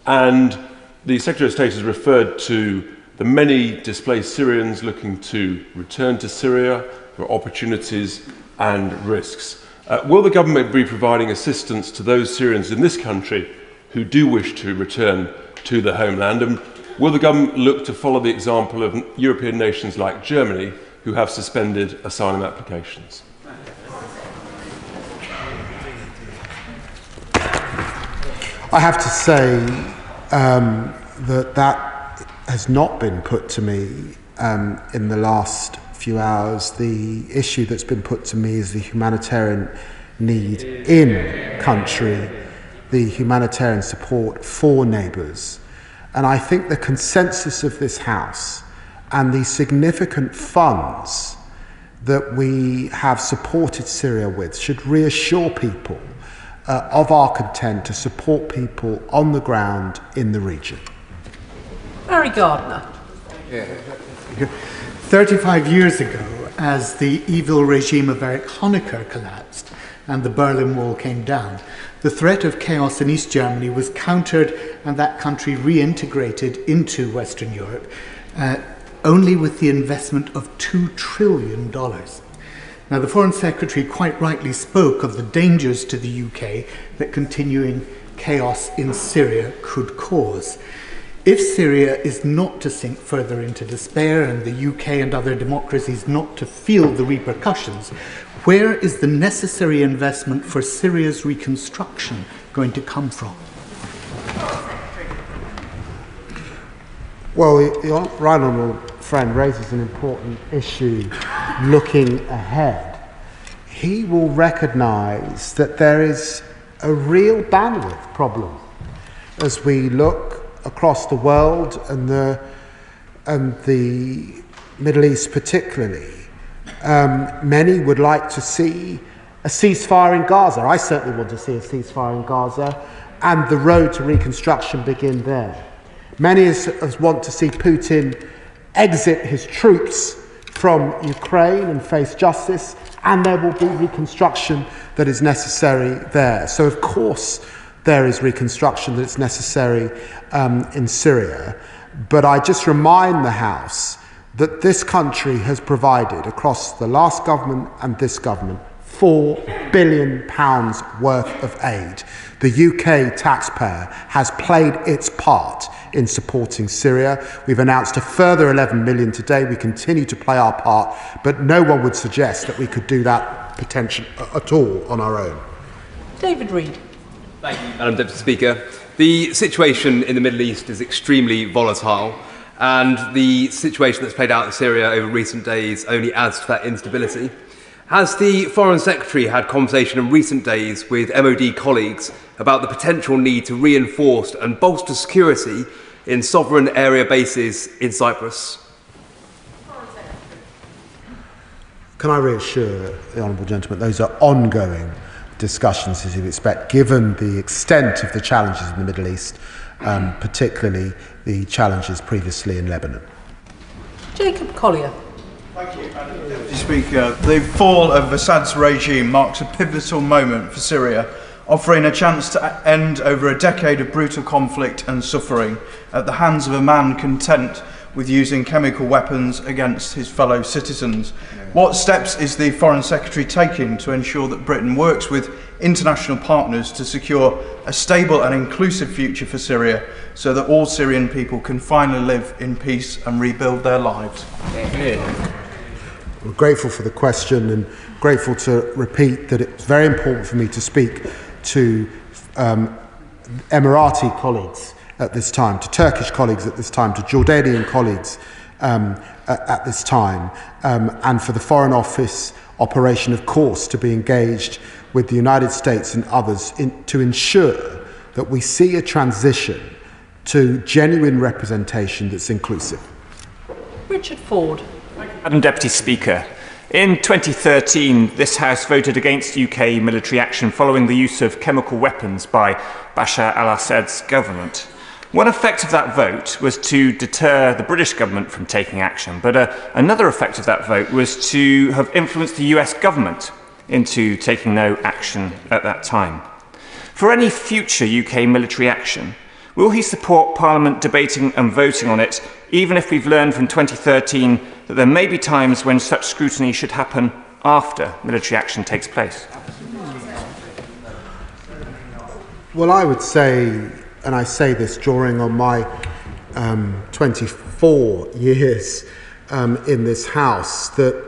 And the Secretary of State has referred to the many displaced Syrians looking to return to Syria, there are opportunities and risks. Will the government be providing assistance to those Syrians in this country who do wish to return to their homeland? And will the government look to follow the example of European nations like Germany, who have suspended asylum applications? I have to say that has not been put to me in the last few hours. The issue that's been put to me is the humanitarian need in country, the humanitarian support for neighbours. And I think the consensus of this House and the significant funds that we have supported Syria with should reassure people of our content to support people on the ground in the region. Barry Gardner. 35 years ago, as the evil regime of Erich Honecker collapsed, and the Berlin Wall came down. The threat of chaos in East Germany was countered and that country reintegrated into Western Europe only with the investment of $2 trillion. Now, the Foreign Secretary quite rightly spoke of the dangers to the UK that continuing chaos in Syria could cause. If Syria is not to sink further into despair and the UK and other democracies not to feel the repercussions, where is the necessary investment for Syria's reconstruction going to come from? Well, your right honourable friend raises an important issue looking ahead. He will recognise that there is a real bandwidth problem as we look across the world and the Middle East particularly. Many would like to see a ceasefire in Gaza. I certainly want to see a ceasefire in Gaza and the road to reconstruction begin there. Many want to see Putin exit his troops from Ukraine and face justice, and there will be reconstruction that is necessary there. So, of course, there is reconstruction that's necessary in Syria. But I just remind the House that this country has provided, across the last government and this government, £4 billion worth of aid. The UK taxpayer has played its part in supporting Syria. We've announced a further 11 million today. We continue to play our part, but no one would suggest that we could do that potentially at all on our own. David Reid. Thank you, Madam Deputy Speaker. The situation in the Middle East is extremely volatile, and the situation that's played out in Syria over recent days only adds to that instability. Has the Foreign Secretary had conversation in recent days with MOD colleagues about the potential need to reinforce and bolster security in sovereign area bases in Cyprus? Can I reassure the honourable gentleman, those are ongoing discussions, as you'd expect, given the extent of the challenges in the Middle East, particularly the challenges previously in Lebanon. Jacob Collier. Thank you, Madam Deputy Speaker. The fall of Assad's regime marks a pivotal moment for Syria, offering a chance to end over a decade of brutal conflict and suffering at the hands of a man content with using chemical weapons against his fellow citizens. What steps is the Foreign Secretary taking to ensure that Britain works with international partners to secure a stable and inclusive future for Syria so that all Syrian people can finally live in peace and rebuild their lives? We're grateful for the question and grateful to repeat that it's very important for me to speak to Emirati colleagues at this time, to Turkish colleagues at this time, to Jordanian colleagues at this time, and for the Foreign Office operation, of course, to be engaged with the United States and others to ensure that we see a transition to genuine representation that's inclusive. Richard Ford. Madam Deputy Speaker, in 2013, this House voted against UK military action following the use of chemical weapons by Bashar al-Assad's government. One effect of that vote was to deter the British government from taking action, but another effect of that vote was to have influenced the US government into taking no action at that time. For any future UK military action, will he support Parliament debating and voting on it, even if we've learned from 2013 that there may be times when such scrutiny should happen after military action takes place? Well, I would say, and I say this drawing on my 24 years in this House, that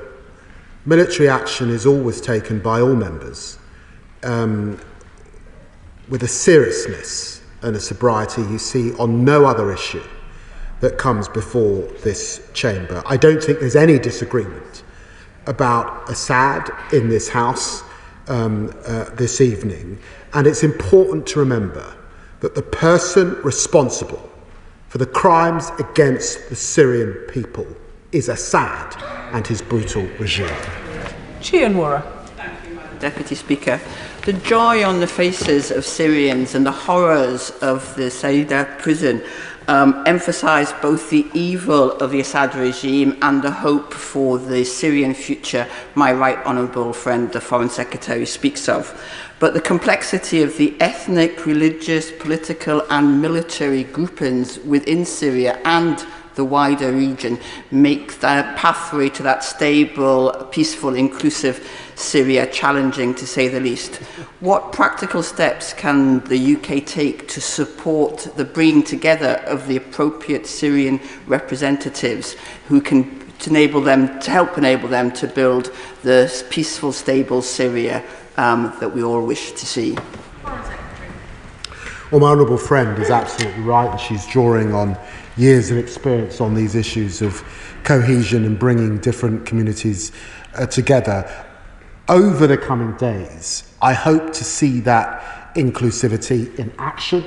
military action is always taken by all members with a seriousness and a sobriety you see on no other issue that comes before this chamber. I don't think there's any disagreement about Assad in this House this evening, and it's important to remember that the person responsible for the crimes against the Syrian people is Assad and his brutal regime. Chianwara. Deputy Speaker, the joy on the faces of Syrians and the horrors of the Syria prison emphasised both the evil of the Assad regime and the hope for the Syrian future my right honourable friend, the Foreign Secretary, speaks of. But the complexity of the ethnic, religious, political and military groupings within Syria and the wider region make the pathway to that stable, peaceful, inclusive Syria challenging, to say the least. What practical steps can the UK take to support the bringing together of the appropriate Syrian representatives who can help enable them to build the peaceful, stable Syria that we all wish to see? Well, my honourable friend is absolutely right, and she's drawing on years of experience on these issues of cohesion and bringing different communities together. Over the coming days, I hope to see that inclusivity in action.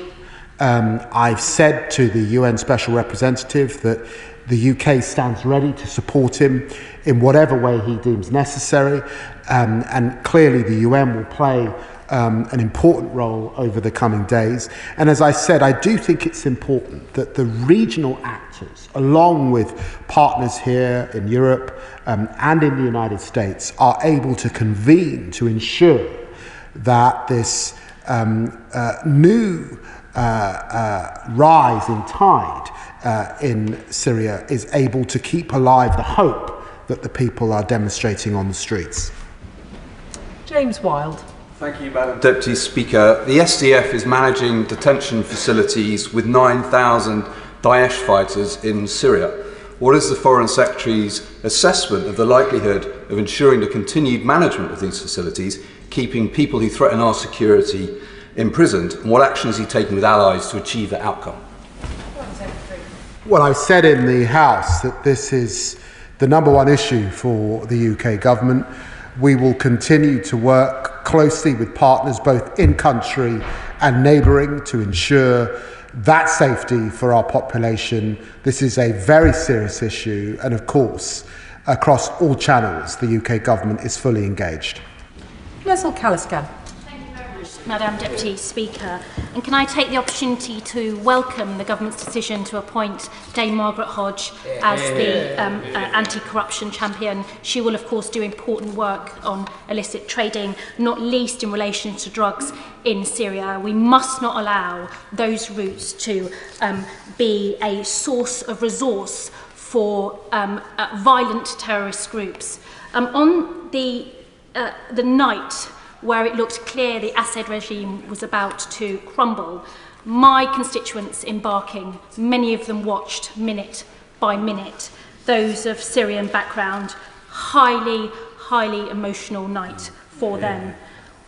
I've said to the UN Special Representative that the UK stands ready to support him in whatever way he deems necessary, and clearly the UN will play an important role over the coming days. And as I said, I do think it's important that the regional actors, along with partners here in Europe and in the United States, are able to convene to ensure that this new rise in tide in Syria is able to keep alive the hope that the people are demonstrating on the streets. James Wilde. Thank you, Madam Deputy Speaker. The SDF is managing detention facilities with 9,000 Daesh fighters in Syria. What is the Foreign Secretary's assessment of the likelihood of ensuring the continued management of these facilities, keeping people who threaten our security imprisoned, and what action is he taking with allies to achieve that outcome? Well, I've said in the House that this is the number one issue for the UK government. We will continue to work closely with partners both in country and neighbouring to ensure that safety for our population. This is a very serious issue, and of course, across all channels, the UK government is fully engaged. Leslie Caliscan. Madam Deputy Speaker, and can I take the opportunity to welcome the government's decision to appoint Dame Margaret Hodge as the anti-corruption champion. She will of course do important work on illicit trading, not least in relation to drugs in Syria. We must not allow those routes to be a source of resource for violent terrorist groups. On the night where it looked clear the Assad regime was about to crumble, my constituents embarking, many of them watched minute by minute, those of Syrian background, highly emotional night for them.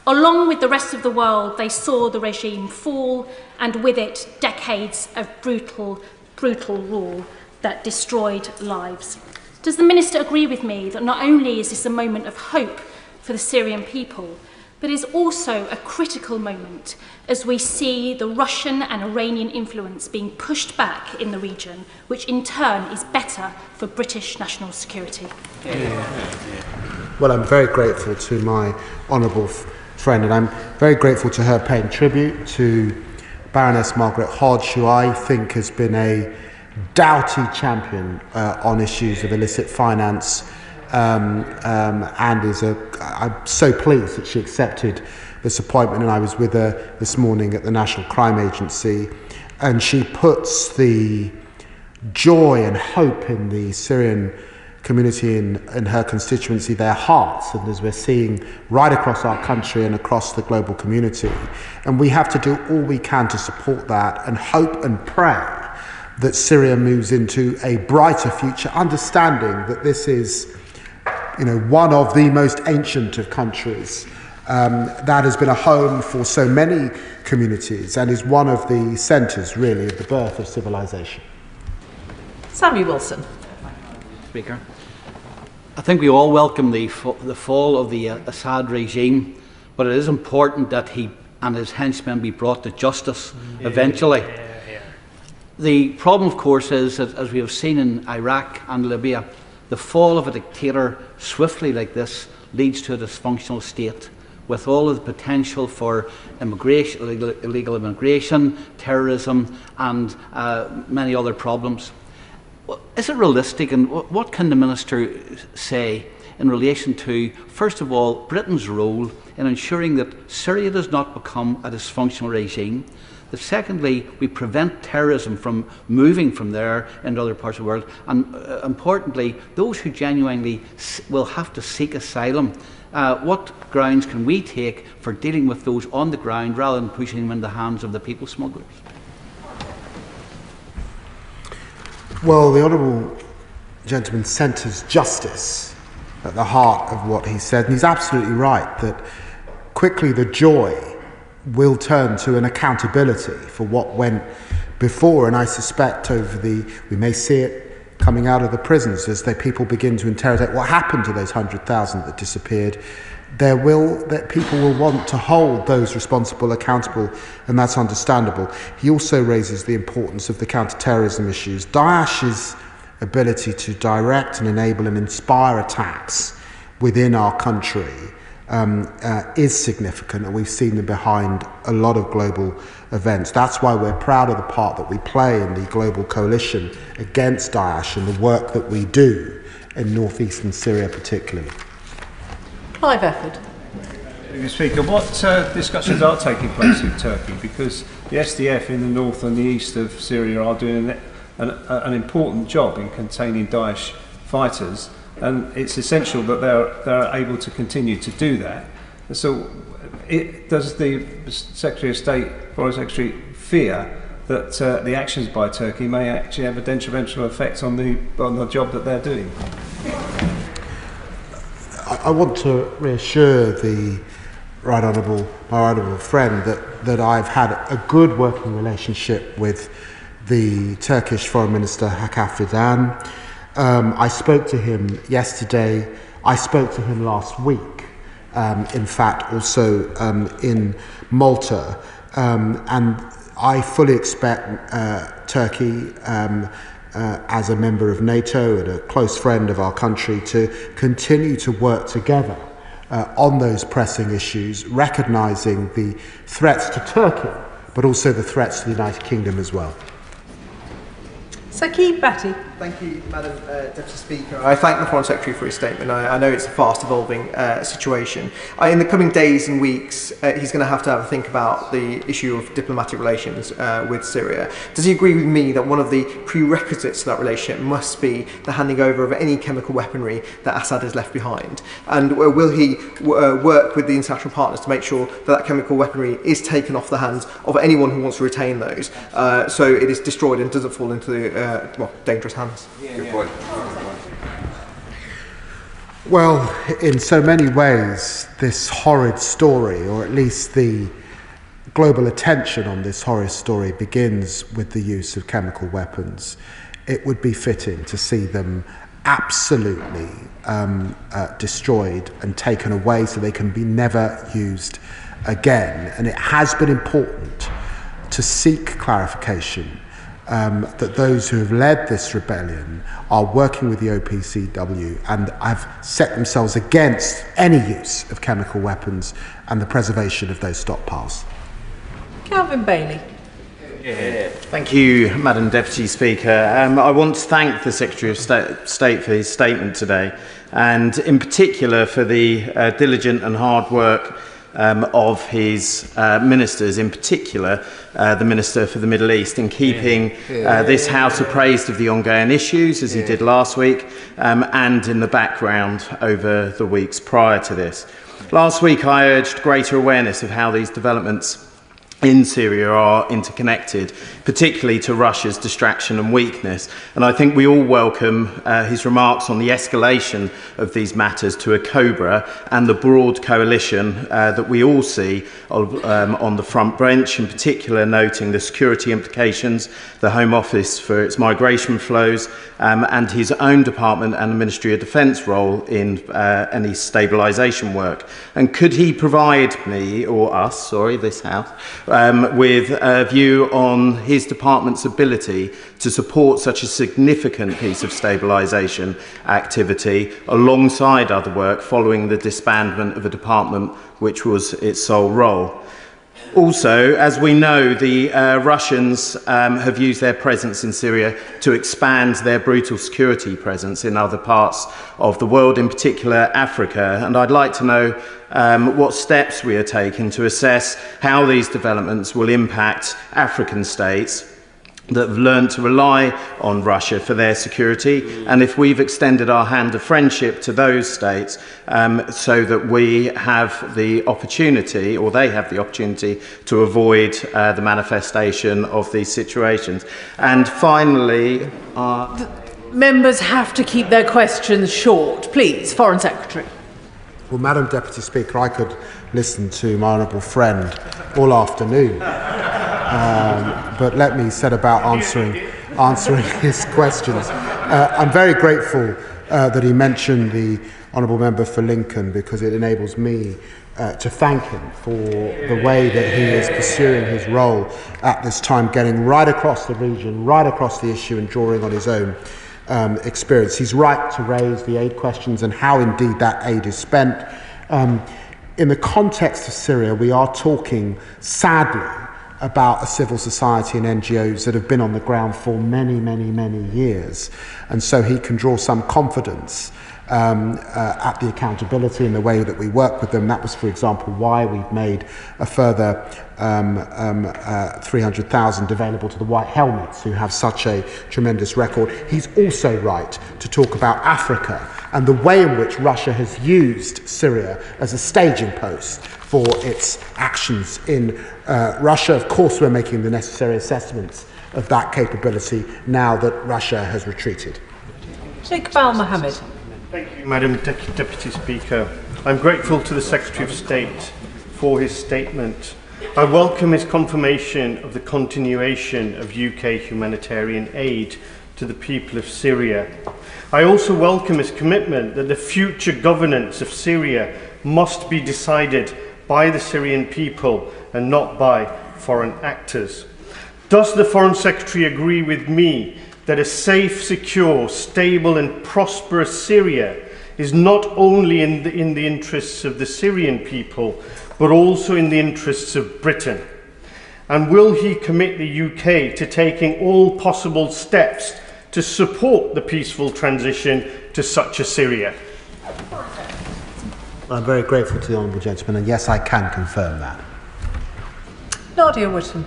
Along with the rest of the world, they saw the regime fall, and with it decades of brutal rule that destroyed lives. Does the Minister agree with me that not only is this a moment of hope for the Syrian people, but is also a critical moment as we see the Russian and Iranian influence being pushed back in the region, which in turn is better for British national security? Well, I'm very grateful to my honourable friend, and I'm very grateful to her paying tribute to Baroness Margaret Hodge, who I think has been a doughty champion on issues of illicit finance, and I'm so pleased that she accepted this appointment, and I was with her this morning at the National Crime Agency, and she puts the joy and hope in the Syrian community in her constituency, their hearts, and as we're seeing right across our country and across the global community. And we have to do all we can to support that and hope and pray that Syria moves into a brighter future, understanding that this is one of the most ancient of countries that has been a home for so many communities and is one of the centres, really, of the birth of civilization. Sammy Wilson. Speaker, I think we all welcome the fall of the Assad regime, but it is important that he and his henchmen be brought to justice eventually. The problem, of course, is that, as we have seen in Iraq and Libya, the fall of a dictator swiftly like this leads to a dysfunctional state with all of the potential for immigration, illegal immigration, terrorism, and many other problems. Is it realistic, and what can the Minister say in relation to, first of all, Britain's role in ensuring that Syria does not become a dysfunctional regime, that secondly, we prevent terrorism from moving from there into other parts of the world, and importantly, those who genuinely will have to seek asylum, what grounds can we take for dealing with those on the ground rather than pushing them in the hands of the people smugglers? Well, the Honourable Gentleman centres justice at the heart of what he said, and he's absolutely right that quickly the joy will turn to an accountability for what went before, and I suspect we may see it coming out of the prisons as people begin to interrogate what happened to those 100,000 that disappeared. That people will want to hold those responsible accountable, and that's understandable. He also raises the importance of the counter-terrorism issues. Daesh's ability to direct and enable and inspire attacks within our country is significant, and we've seen them behind a lot of global events. That's why we're proud of the part that we play in the global coalition against Daesh and the work that we do in northeastern Syria particularly. Clive Efford. Mr. Speaker, what discussions are taking place with Turkey? Because the SDF in the north and the east of Syria are doing an important job in containing Daesh fighters, and it's essential that they're able to continue to do that. So does the Secretary of State, Foreign Secretary, fear that the actions by Turkey may actually have a detrimental effect on the job that they're doing? I want to reassure the my honourable friend that I've had a good working relationship with the Turkish Foreign Minister Hakan Fidan. I spoke to him yesterday. I spoke to him last week, in fact, also in Malta. And I fully expect Turkey, as a member of NATO and a close friend of our country, to continue to work together on those pressing issues, recognising the threats to Turkey, but also the threats to the United Kingdom as well. Saqib Bhatti. Thank you, Madam Deputy Speaker. I thank the Foreign Secretary for his statement. I know it's a fast-evolving situation. In the coming days and weeks, he's going to have a think about the issue of diplomatic relations with Syria. Does he agree with me that one of the prerequisites to that relationship must be the handing over of any chemical weaponry that Assad has left behind? And will he work with the international partners to make sure that chemical weaponry is taken off the hands of anyone who wants to retain those, so it is destroyed and doesn't fall into dangerous hands? Good point. Well, in so many ways, this horrid story, or at least the global attention on this horrid story, begins with the use of chemical weapons. It would be fitting to see them absolutely destroyed and taken away so they can be never used again. And it has been important to seek clarification that those who have led this rebellion are working with the OPCW and have set themselves against any use of chemical weapons and the preservation of those stockpiles. Calvin Bailey. Thank you, Madam Deputy Speaker. I want to thank the Secretary of State for his statement today, and in particular for the diligent and hard work of his ministers, in particular the Minister for the Middle East, in keeping this House appraised of the ongoing issues, as he did last week, and in the background over the weeks prior to this. Last week I urged greater awareness of how these developments in Syria are interconnected, particularly to Russia's distraction and weakness. And I think we all welcome his remarks on the escalation of these matters to a COBRA and the broad coalition that we all see on the front bench, in particular noting the security implications, the Home Office for its migration flows, and his own department and the Ministry of Defence role in any stabilisation work. And could he provide me, or us, sorry, this House, with a view on his department's ability to support such a significant piece of stabilisation activity alongside other work following the disbandment of a department which was its sole role. Also, as we know, the Russians have used their presence in Syria to expand their brutal security presence in other parts of the world, in particular Africa. And I'd like to know what steps we are taking to assess how these developments will impact African states that have learned to rely on Russia for their security, and if we've extended our hand of friendship to those states so that we have the opportunity, or they have the opportunity, to avoid the manifestation of these situations. And finally... Members have to keep their questions short. Please, Foreign Secretary. Well, Madam Deputy Speaker, I could listen to my honourable friend all afternoon. But let me set about answering his questions. I'm very grateful that he mentioned the Honourable Member for Lincoln, because it enables me to thank him for the way that he is pursuing his role at this time, getting right across the region, right across the issue, and drawing on his own experience. He's right to raise the aid questions and how indeed that aid is spent. In the context of Syria, we are talking, sadly, about a civil society and NGOs that have been on the ground for many, many, many years. And so he can draw some confidence at the accountability in the way that we work with them. That was, for example, why we've made a further 300,000 available to the White Helmets, who have such a tremendous record. He's also right to talk about Africa and the way in which Russia has used Syria as a staging post for its actions in Russia. Of course, we're making the necessary assessments of that capability now that Russia has retreated. Iqbal Mohammed. Thank you, Madam Deputy Speaker. I'm grateful to the Secretary of State for his statement. I welcome his confirmation of the continuation of UK humanitarian aid to the people of Syria. I also welcome his commitment that the future governance of Syria must be decided by the Syrian people and not by foreign actors. Does the Foreign Secretary agree with me that a safe, secure, stable and prosperous Syria is not only in the interests of the Syrian people, but also in the interests of Britain? And will he commit the UK to taking all possible steps to support the peaceful transition to such a Syria? I'm very grateful to the honourable gentleman, and yes, I can confirm that. Nadia Whittam.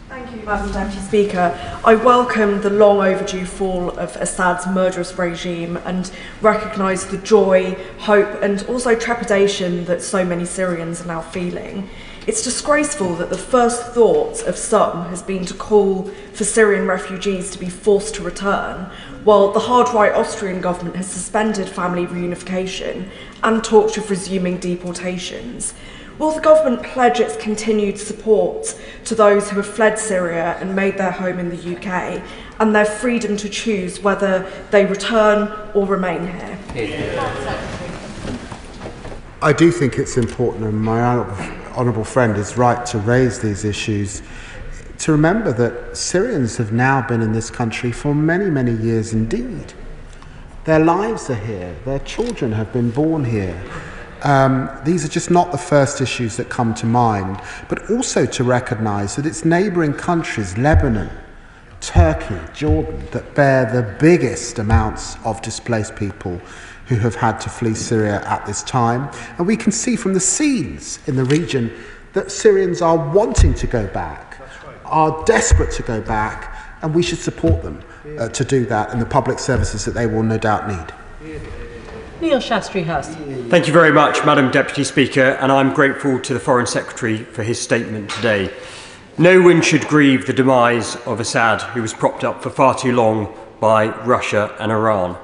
Thank you, Madam Deputy Speaker. I welcome the long overdue fall of Assad's murderous regime and recognise the joy, hope and also trepidation that so many Syrians are now feeling. It's disgraceful that the first thought of some has been to call for Syrian refugees to be forced to return, while the hard-right Austrian government has suspended family reunification and talked of resuming deportations. Will the government pledge its continued support to those who have fled Syria and made their home in the UK, and their freedom to choose whether they return or remain here? I do think it's important, and my honourable friend is right to raise these issues, to remember that Syrians have now been in this country for many, many years indeed. Their lives are here, their children have been born here. These are just not the first issues that come to mind, but also to recognise that it's neighbouring countries, Lebanon, Turkey, Jordan, that bear the biggest amounts of displaced people who have had to flee Syria at this time. And we can see from the scenes in the region that Syrians are wanting to go back, are desperate to go back, and we should support them to do that in the public services that they will no doubt need. Neil Shastri-Hurst. Thank you very much, Madam Deputy Speaker, and I'm grateful to the Foreign Secretary for his statement today. No one should grieve the demise of Assad, who was propped up for far too long by Russia and Iran.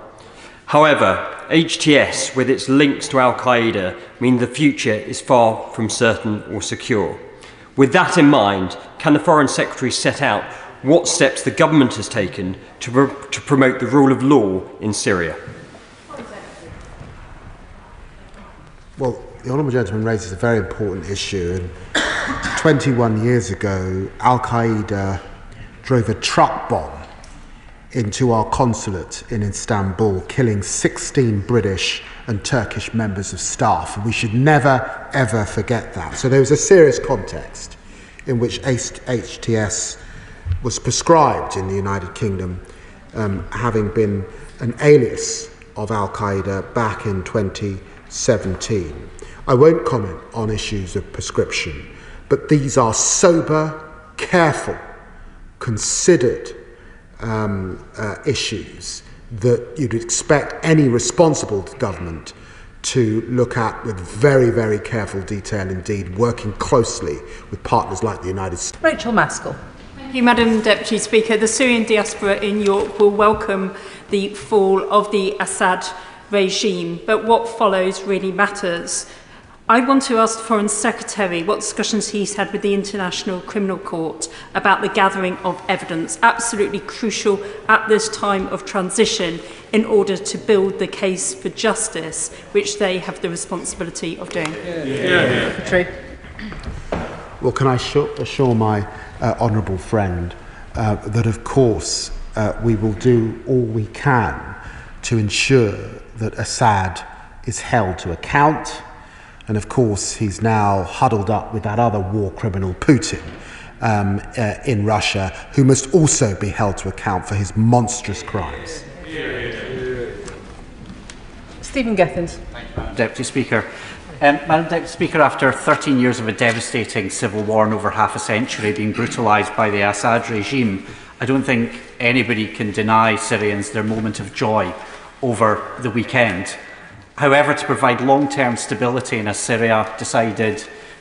However, HTS, with its links to Al-Qaeda, mean the future is far from certain or secure. With that in mind, can the Foreign Secretary set out what steps the government has taken to promote the rule of law in Syria? Well, the honourable gentleman raises a very important issue. In 21 years ago, Al-Qaeda drove a truck bomb into our consulate in Istanbul, killing 16 British and Turkish members of staff. And we should never, ever forget that. So there was a serious context in which HTS was prescribed in the United Kingdom, having been an alias of Al-Qaeda back in 2017. I won't comment on issues of prescription, but these are sober, careful, considered issues that you'd expect any responsible government to look at with very, very careful detail indeed, working closely with partners like the United States. Rachel Maskell. Thank you, Madam Deputy Speaker. The Syrian diaspora in Europe will welcome the fall of the Assad regime, but what follows really matters. I want to ask the Foreign Secretary what discussions he's had with the International Criminal Court about the gathering of evidence, absolutely crucial at this time of transition in order to build the case for justice, which they have the responsibility of doing. Well, can I assure my honourable friend that, of course, we will do all we can to ensure that Assad is held to account. And of course, he's now huddled up with that other war criminal, Putin, in Russia, who must also be held to account for his monstrous crimes. Stephen Gethins. Thank you, Madam Deputy Speaker. Madam Deputy Speaker, after 13 years of a devastating civil war and over half a century being brutalised by the Assad regime, I don't think anybody can deny Syrians their moment of joy over the weekend. However, to provide long-term stability in a Syria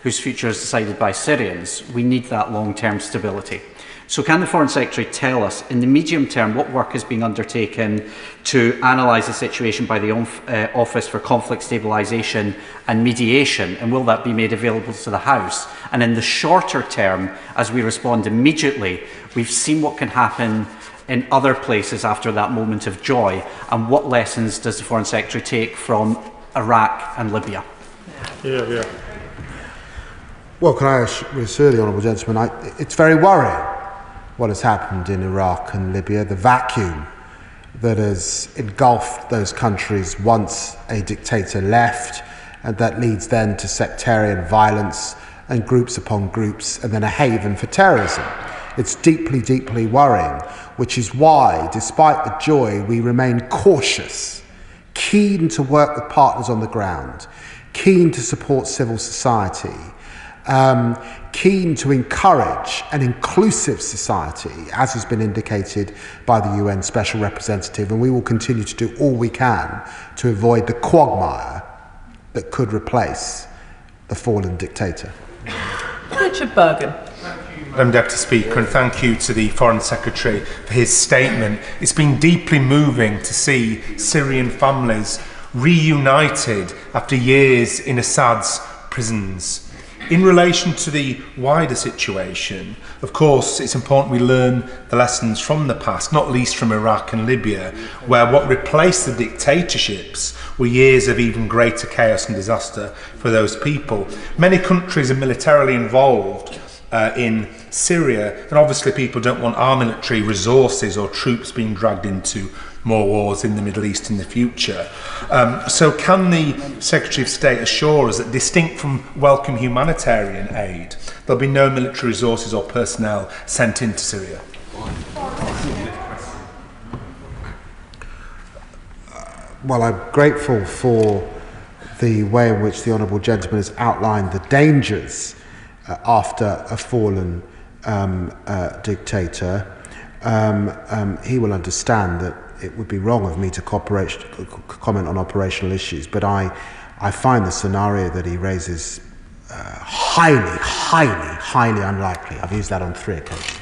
whose future is decided by Syrians, we need that long-term stability. So can the Foreign Secretary tell us, in the medium term, what work is being undertaken to analyse the situation by the Office for Conflict Stabilisation and Mediation, and will that be made available to the House? And in the shorter term, as we respond immediately, we've seen what can happen in other places after that moment of joy, and what lessons does the Foreign Secretary take from Iraq and Libya? Well, can I reassure the honourable gentleman, it's very worrying what has happened in Iraq and Libya, the vacuum that has engulfed those countries once a dictator left, and that leads then to sectarian violence and groups upon groups, and then a haven for terrorism. It's deeply, deeply worrying, which is why, despite the joy, we remain cautious, keen to work with partners on the ground, keen to support civil society, keen to encourage an inclusive society, as has been indicated by the UN Special Representative, and we will continue to do all we can to avoid the quagmire that could replace the fallen dictator. Richard Bergen. Madam Deputy Speaker, and thank you to the Foreign Secretary for his statement. It's been deeply moving to see Syrian families reunited after years in Assad's prisons. In relation to the wider situation, of course, it's important we learn the lessons from the past, not least from Iraq and Libya, where what replaced the dictatorships were years of even greater chaos and disaster for those people. Many countries are militarily involved in Syria, and obviously people don't want our military resources or troops being dragged into more wars in the Middle East in the future. So can the Secretary of State assure us that, distinct from welcome humanitarian aid, there'll be no military resources or personnel sent into Syria? Well, I'm grateful for the way in which the honourable gentleman has outlined the dangers after a fallen dictator. He will understand that it would be wrong of me to comment on operational issues, but I find the scenario that he raises highly unlikely. I've used that on 3 occasions.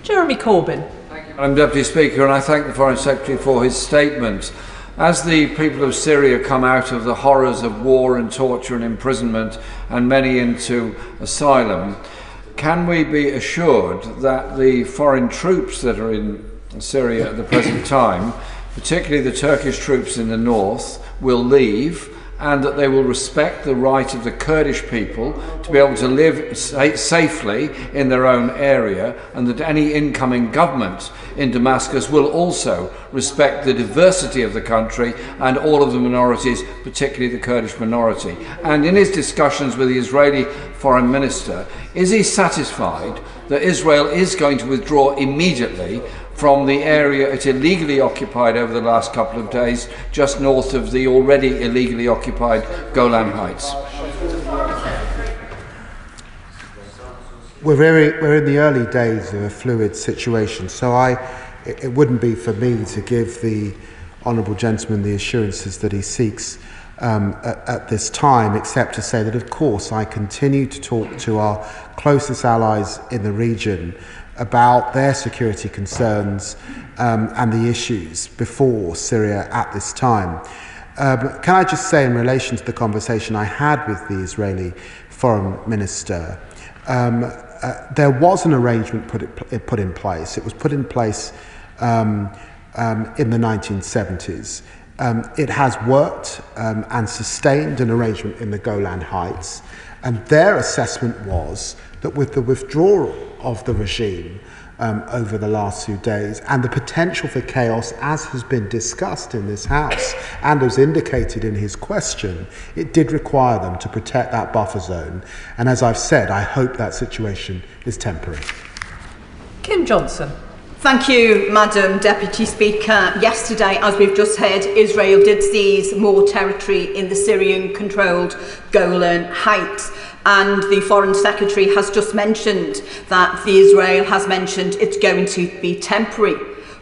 Jeremy Corbyn. Thank you, Madam Deputy Speaker, and I thank the Foreign Secretary for his statement. As the people of Syria come out of the horrors of war and torture and imprisonment, and many into asylum, can we be assured that the foreign troops that are in Syria at the present time, particularly the Turkish troops in the north, will leave, and that they will respect the right of the Kurdish people to be able to live safely in their own area, and that any incoming government in Damascus will also respect the diversity of the country and all of the minorities, particularly the Kurdish minority. And in his discussions with the Israeli Foreign Minister, is he satisfied that Israel is going to withdraw immediately from the area it illegally occupied over the last couple of days, just north of the already illegally occupied Golan Heights? We're in the early days of a fluid situation, so it wouldn't be for me to give the honourable gentleman the assurances that he seeks at this time, except to say that, of course, I continue to talk to our closest allies in the region about their security concerns and the issues before Syria at this time. Can I just say, in relation to the conversation I had with the Israeli Foreign Minister, there was an arrangement put in place. It was put in place in the 1970s. It has worked and sustained an arrangement in the Golan Heights, and their assessment was that with the withdrawal of the regime over the last few days and the potential for chaos, as has been discussed in this House and as indicated in his question, it did require them to protect that buffer zone. And as I've said, I hope that situation is temporary. Kim Johnson. Thank you, Madam Deputy Speaker. Yesterday, as we've just heard, Israel did seize more territory in the Syrian-controlled Golan Heights. And the Foreign Secretary has just mentioned that Israel has mentioned it's going to be temporary.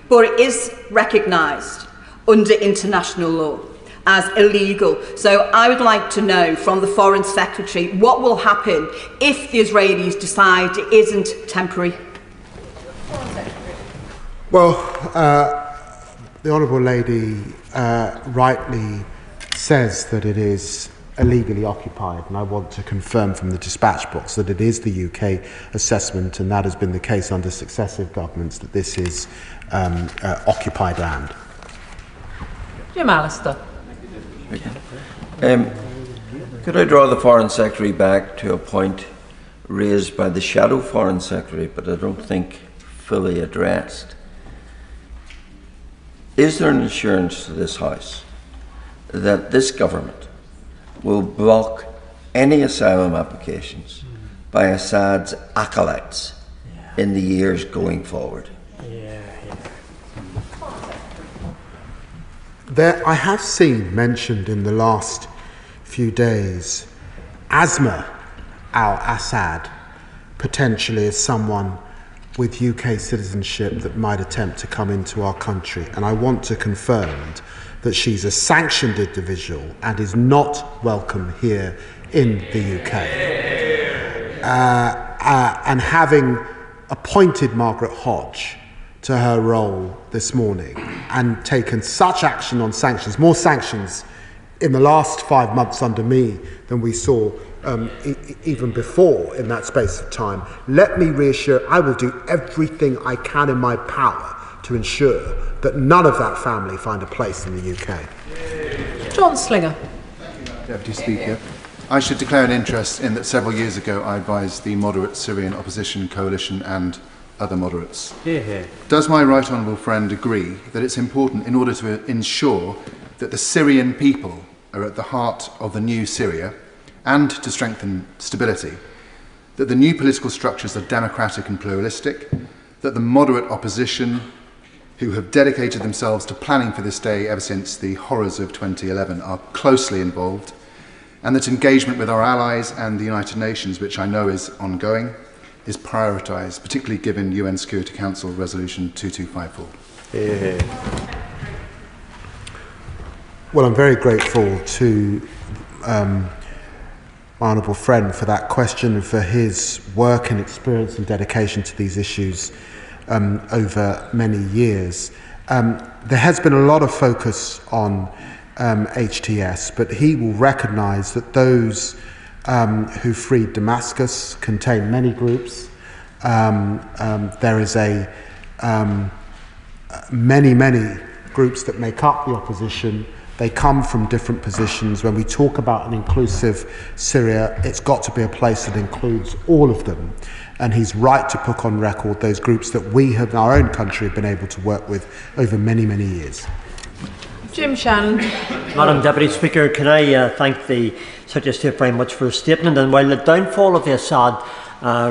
But it is recognised under international law as illegal. So I would like to know from the Foreign Secretary what will happen if the Israelis decide it isn't temporary. Well, the Honourable Lady rightly says that it is illegally occupied, and I want to confirm from the dispatch box that it is the UK assessment, and that has been the case under successive governments, that this is occupied land. Jim Allister. Could I draw the Foreign Secretary back to a point raised by the Shadow Foreign Secretary, but I don't think fully addressed? Is there an assurance to this House that this government will block any asylum applications by Assad's acolytes in the years going forward? I have seen mentioned in the last few days Asma al-Assad potentially as someone with UK citizenship that might attempt to come into our country, and I want to confirm that she's a sanctioned individual and is not welcome here in the UK. And having appointed Margaret Hodge to her role this morning and taken such action on sanctions, more sanctions in the last 5 months under me than we saw even before in that space of time, let me reassure, I will do everything I can in my power to ensure that none of that family find a place in the UK. John Slinger. Deputy Speaker, I should declare an interest in that several years ago I advised the moderate Syrian opposition coalition and other moderates. Does my right honourable friend agree that it's important, in order to ensure that the Syrian people are at the heart of the new Syria and to strengthen stability, that the new political structures are democratic and pluralistic, that the moderate opposition who have dedicated themselves to planning for this day ever since the horrors of 2011 are closely involved, and that engagement with our allies and the United Nations, which I know is ongoing, is prioritised, particularly given UN Security Council Resolution 2254. Well, I'm very grateful to my honourable friend for that question and for his work and experience and dedication to these issues over many years. There has been a lot of focus on HTS, but he will recognise that those who freed Damascus contain many groups. There is many groups that make up the opposition They come from different positions. When we talk about an inclusive Syria, it's got to be a place that includes all of them. And he's right to put on record those groups that we have in our own country have been able to work with over many, many years. Jim Shannon. Madam Deputy Speaker, can I thank the Secretary of State very much for his statement. And while the downfall of the Assad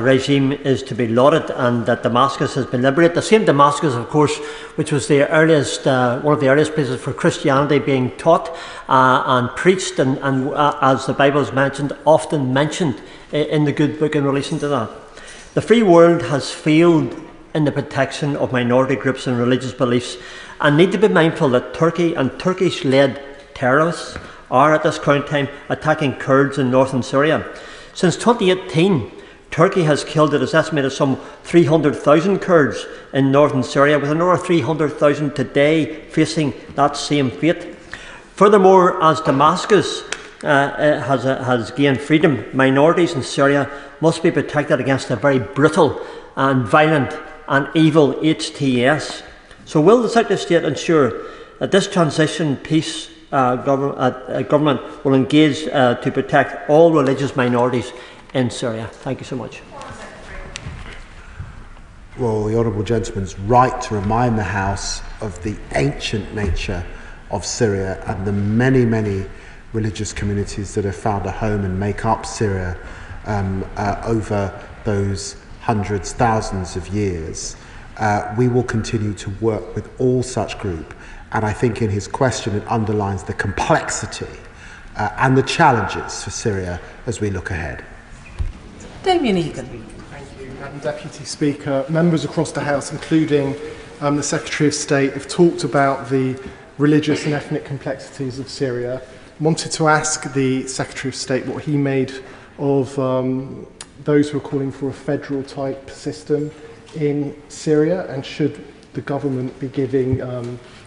regime is to be lauded and that Damascus has been liberated, the same Damascus, of course, which was the earliest, one of the earliest places for Christianity being taught and preached, and as the Bible is mentioned, often mentioned in the good book in relation to that. The free world has failed in the protection of minority groups and religious beliefs, and need to be mindful that Turkey and Turkish-led terrorists are at this current time attacking Kurds in northern Syria. Since 2018, Turkey has killed, it is estimated, some 300,000 Kurds in northern Syria, with another 300,000 today facing that same fate. Furthermore, as Damascus has gained freedom, minorities in Syria must be protected against a very brutal and violent and evil HTS. So will the Secretary of State ensure that this transition peace government will engage to protect all religious minorities in Syria? Thank you so much. Well, the Honourable Gentleman's right to remind the House of the ancient nature of Syria and the many, many religious communities that have found a home and make up Syria over those hundreds, thousands of years. We will continue to work with all such groups, and I think in his question it underlines the complexity and the challenges for Syria as we look ahead. Damien Egan. Thank you, Madam Deputy Speaker. Members across the House, including the Secretary of State, have talked about the religious and ethnic complexities of Syria. Wanted to ask the Secretary of State what he made of those who are calling for a federal type system in Syria, and should the government be giving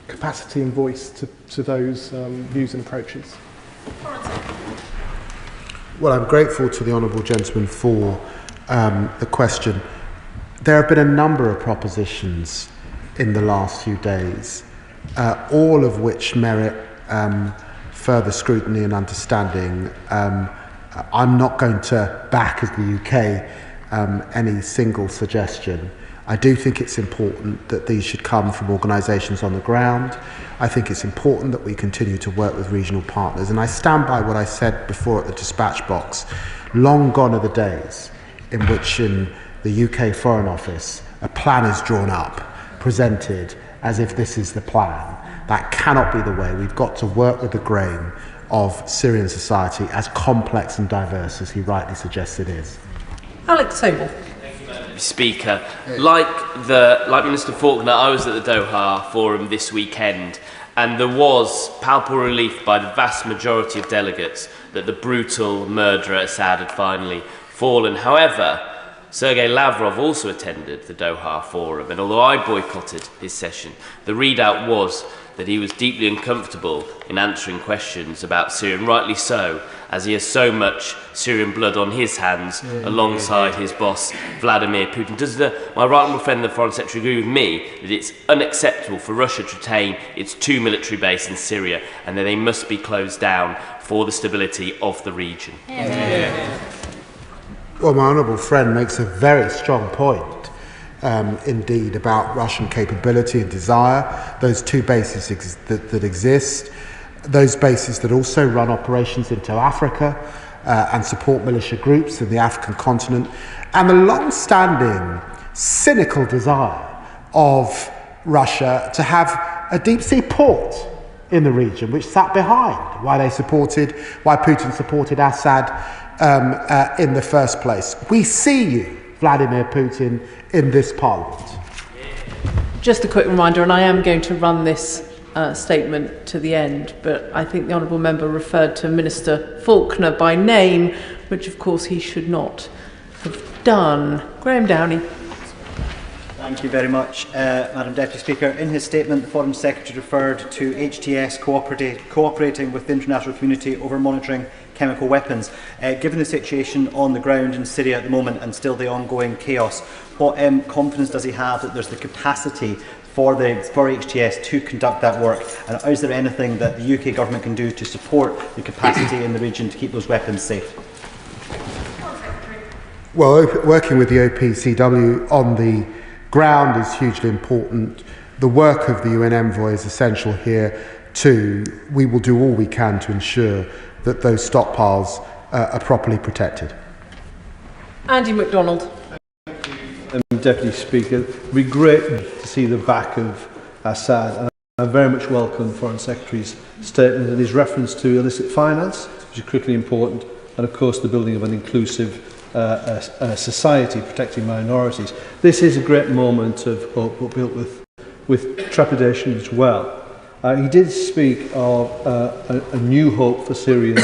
capacity and voice to those views and approaches? Well, I'm grateful to the Honourable Gentleman for the question. There have been a number of propositions in the last few days, all of which merit further scrutiny and understanding. I'm not going to back, as the UK, any single suggestion. I do think it's important that these should come from organisations on the ground. I think it's important that we continue to work with regional partners, and I stand by what I said before at the dispatch box. Long gone are the days in which in the UK Foreign Office a plan is drawn up, presented as if this is the plan. That cannot be the way. We've got to work with the grain of Syrian society, as complex and diverse as he rightly suggests it is. Alex Sobel. Speaker, like Minister Faulkner, I was at the Doha Forum this weekend, and there was palpable relief by the vast majority of delegates that the brutal murderer Assad had finally fallen. However, Sergei Lavrov also attended the Doha Forum, and although I boycotted his session, the readout was that he was deeply uncomfortable in answering questions about Syria, and rightly so, as he has so much Syrian blood on his hands alongside his boss, Vladimir Putin. Does my right honourable friend, the Foreign Secretary, agree with me that it's unacceptable for Russia to retain its 2 military bases in Syria, and that they must be closed down for the stability of the region? Well, my honourable friend makes a very strong point. Indeed, about Russian capability and desire, those 2 bases that exist, those bases that also run operations into Africa and support militia groups in the African continent, and the long-standing cynical desire of Russia to have a deep-sea port in the region, which sat behind why Putin supported Assad in the first place. We see you, Vladimir Putin, in this Parliament. Just a quick reminder, and I am going to run this statement to the end, but I think the Honourable Member referred to Minister Faulkner by name, which of course he should not have done. Graham Downey. Thank you very much, Madam Deputy Speaker. In his statement, the Foreign Secretary referred to HTS cooperating with the international community over monitoring chemical weapons. Given the situation on the ground in Syria at the moment and still the ongoing chaos, what confidence does he have that there's the capacity for HTS to conduct that work? And is there anything that the UK government can do to support the capacity in the region to keep those weapons safe? Well, working with the OPCW on the ground is hugely important. The work of the UN envoy is essential here too. We will do all we can to ensure that those stockpiles are properly protected. Andy MacDonald. Deputy Speaker, it would be great to see the back of Assad. And I very much welcome the Foreign Secretary's statement and his reference to illicit finance, which is critically important, and of course the building of an inclusive society protecting minorities. This is a great moment of hope, but built with trepidation as well. He did speak of a new hope for Syrians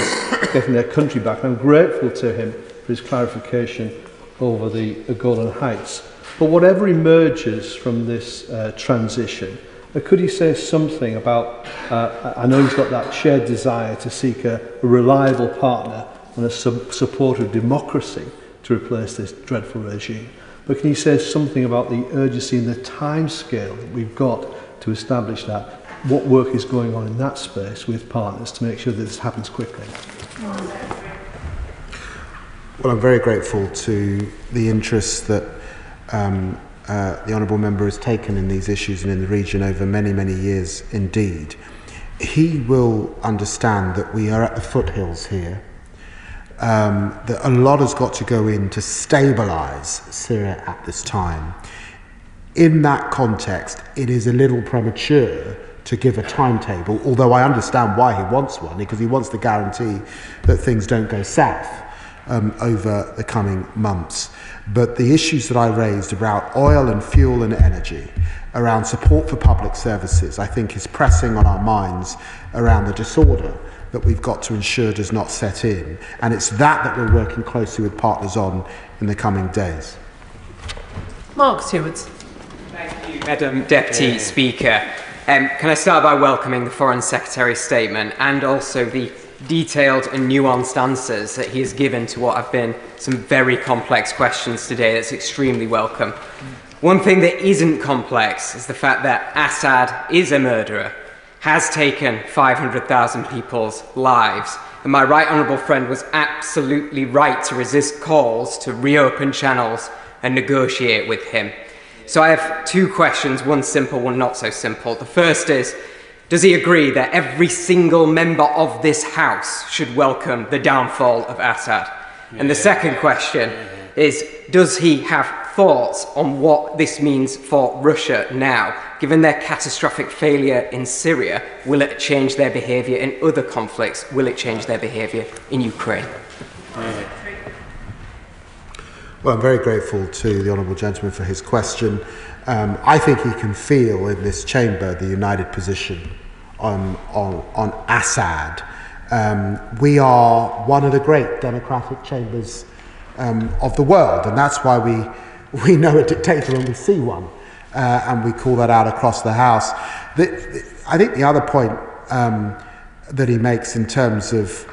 getting their country back. I'm grateful to him for his clarification over the Golan Heights. But whatever emerges from this transition, could he say something about, I know he's got that shared desire to seek a reliable partner and a support of democracy to replace this dreadful regime. But can he say something about the urgency and the time scale that we've got to establish that? What work is going on in that space with partners to make sure that this happens quickly? Well, I'm very grateful to the interest that the Honourable Member has taken in these issues and in the region over many, many years indeed. He will understand that we are at the foothills here, that a lot has got to go in to stabilise Syria at this time. In that context, it is a little premature to give a timetable, although I understand why he wants one, because he wants the guarantee that things don't go south over the coming months. But the issues that I raised about oil and fuel and energy, around support for public services, I think is pressing on our minds around the disorder that we've got to ensure does not set in. And it's that we're working closely with partners on in the coming days. Mark Stewards. Thank you, Madam Deputy Speaker. Can I start by welcoming the Foreign Secretary's statement and also the detailed and nuanced answers that he has given to what have been some very complex questions today. That's extremely welcome. One thing that isn't complex is the fact that Assad is a murderer, has taken 500,000 people's lives, and my right honourable friend was absolutely right to resist calls to reopen channels and negotiate with him. So I have two questions, one simple, one not so simple. The first is, does he agree that every single member of this House should welcome the downfall of Assad? And the second question is, does he have thoughts on what this means for Russia now? Given their catastrophic failure in Syria, will it change their behaviour in other conflicts? Will it change their behaviour in Ukraine? Well, I'm very grateful to the Honourable Gentleman for his question. I think he can feel in this chamber the united position on Assad. We are one of the great democratic chambers of the world, and that's why we know a dictator when we see one, and we call that out across the House. I think the other point that he makes in terms of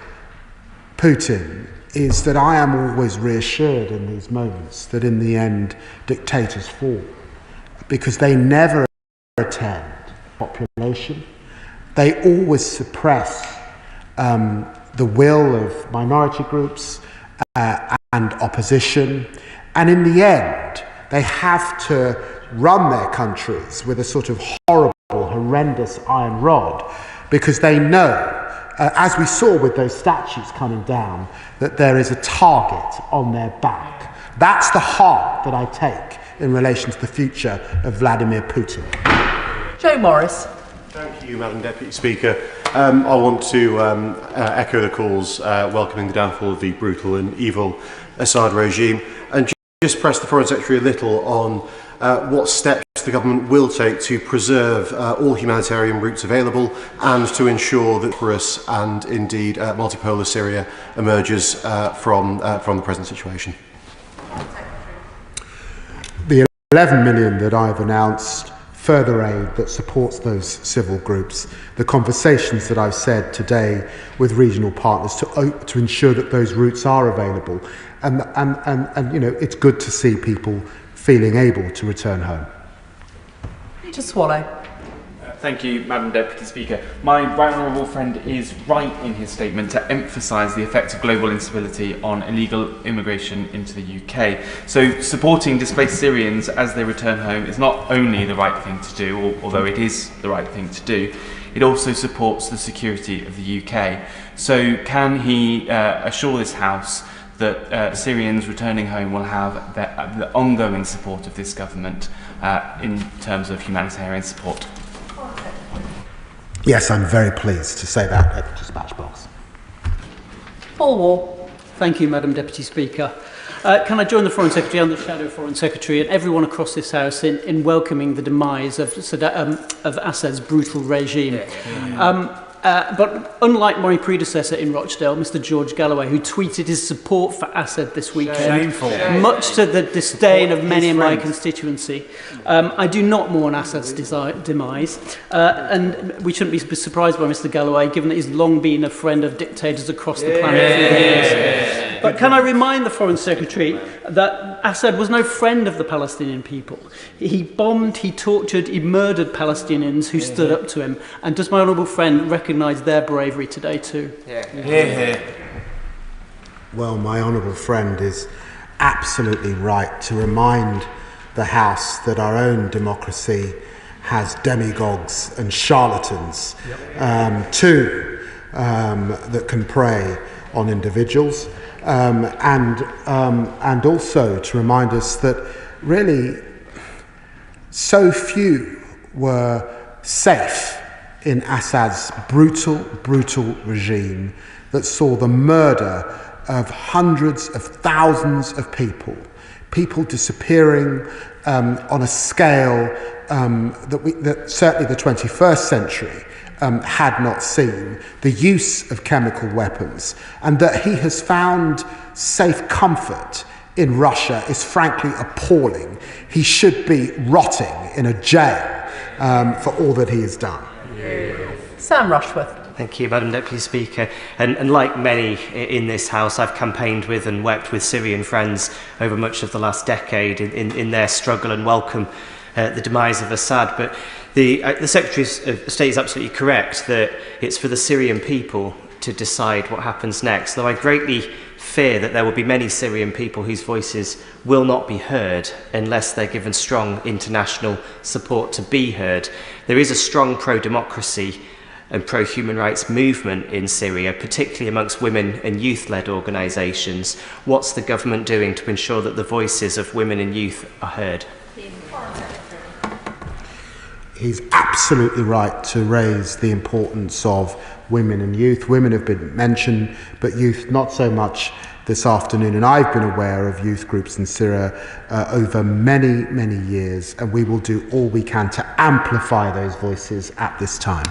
Putin is that I am always reassured in these moments that in the end dictators fall, because they never attend population. They always suppress the will of minority groups and opposition, and in the end they have to run their countries with a sort of horrible, horrendous iron rod, because they know, as we saw with those statues coming down, that there is a target on their back. That's the heart that I take in relation to the future of Vladimir Putin. Joe Morris. Thank you, Madam Deputy Speaker. I want to echo the calls welcoming the downfall of the brutal and evil Assad regime, and just press the Foreign Secretary a little on what steps the government will take to preserve all humanitarian routes available and to ensure that porous and indeed multipolar Syria emerges from the present situation. The 11 million that I've announced, further aid that supports those civil groups, the conversations that I've said today with regional partners to ensure that those routes are available, and you know, it's good to see people feeling able to return home. To swallow. Thank you, Madam Deputy Speaker. My right honourable friend is right in his statement to emphasise the effect of global instability on illegal immigration into the UK. So supporting displaced Syrians as they return home is not only the right thing to do, although it is the right thing to do, it also supports the security of the UK. So can he assure this House that Syrians returning home will have the ongoing support of this government in terms of humanitarian support? Yes, I'm very pleased to say that at the dispatch box. Paul Wall. Thank you, Madam Deputy Speaker. Can I join the Foreign Secretary and the Shadow Foreign Secretary and everyone across this House in welcoming the demise of Assad's brutal regime? But unlike my predecessor in Rochdale, Mr. George Galloway, who tweeted his support for Assad this weekend, much to the disdain of many in my constituency, I do not mourn Assad's demise, and we shouldn't be surprised by Mr. Galloway, given that he's long been a friend of dictators across the planet. But can I remind the Foreign Secretary that Assad was no friend of the Palestinian people. He bombed, he tortured, he murdered Palestinians who stood up to him. And does my honourable friend recognise their bravery today too? Well, my honourable friend is absolutely right to remind the House that our own democracy has demagogues and charlatans too that can prey on individuals. And also to remind us that really so few were safe in Assad's brutal regime that saw the murder of hundreds of thousands of people disappearing on a scale that certainly the 21st century had not seen, the use of chemical weapons, and that he has found safe comfort in Russia is frankly appalling. He should be rotting in a jail for all that he has done. Sam Rushworth. Thank you, Madam Deputy Speaker. And like many in this House, I've campaigned with and wept with Syrian friends over much of the last decade in their struggle and welcome the demise of Assad. But the Secretary of State is absolutely correct that it's for the Syrian people to decide what happens next, though I greatly fear that there will be many Syrian people whose voices will not be heard unless they're given strong international support to be heard. There is a strong pro-democracy and pro-human rights movement in Syria, particularly amongst women and youth-led organisations. What's the government doing to ensure that the voices of women and youth are heard? He's absolutely right to raise the importance of women and youth. Women have been mentioned, but youth not so much this afternoon. And I've been aware of youth groups in Syria over many years, and we will do all we can to amplify those voices at this time.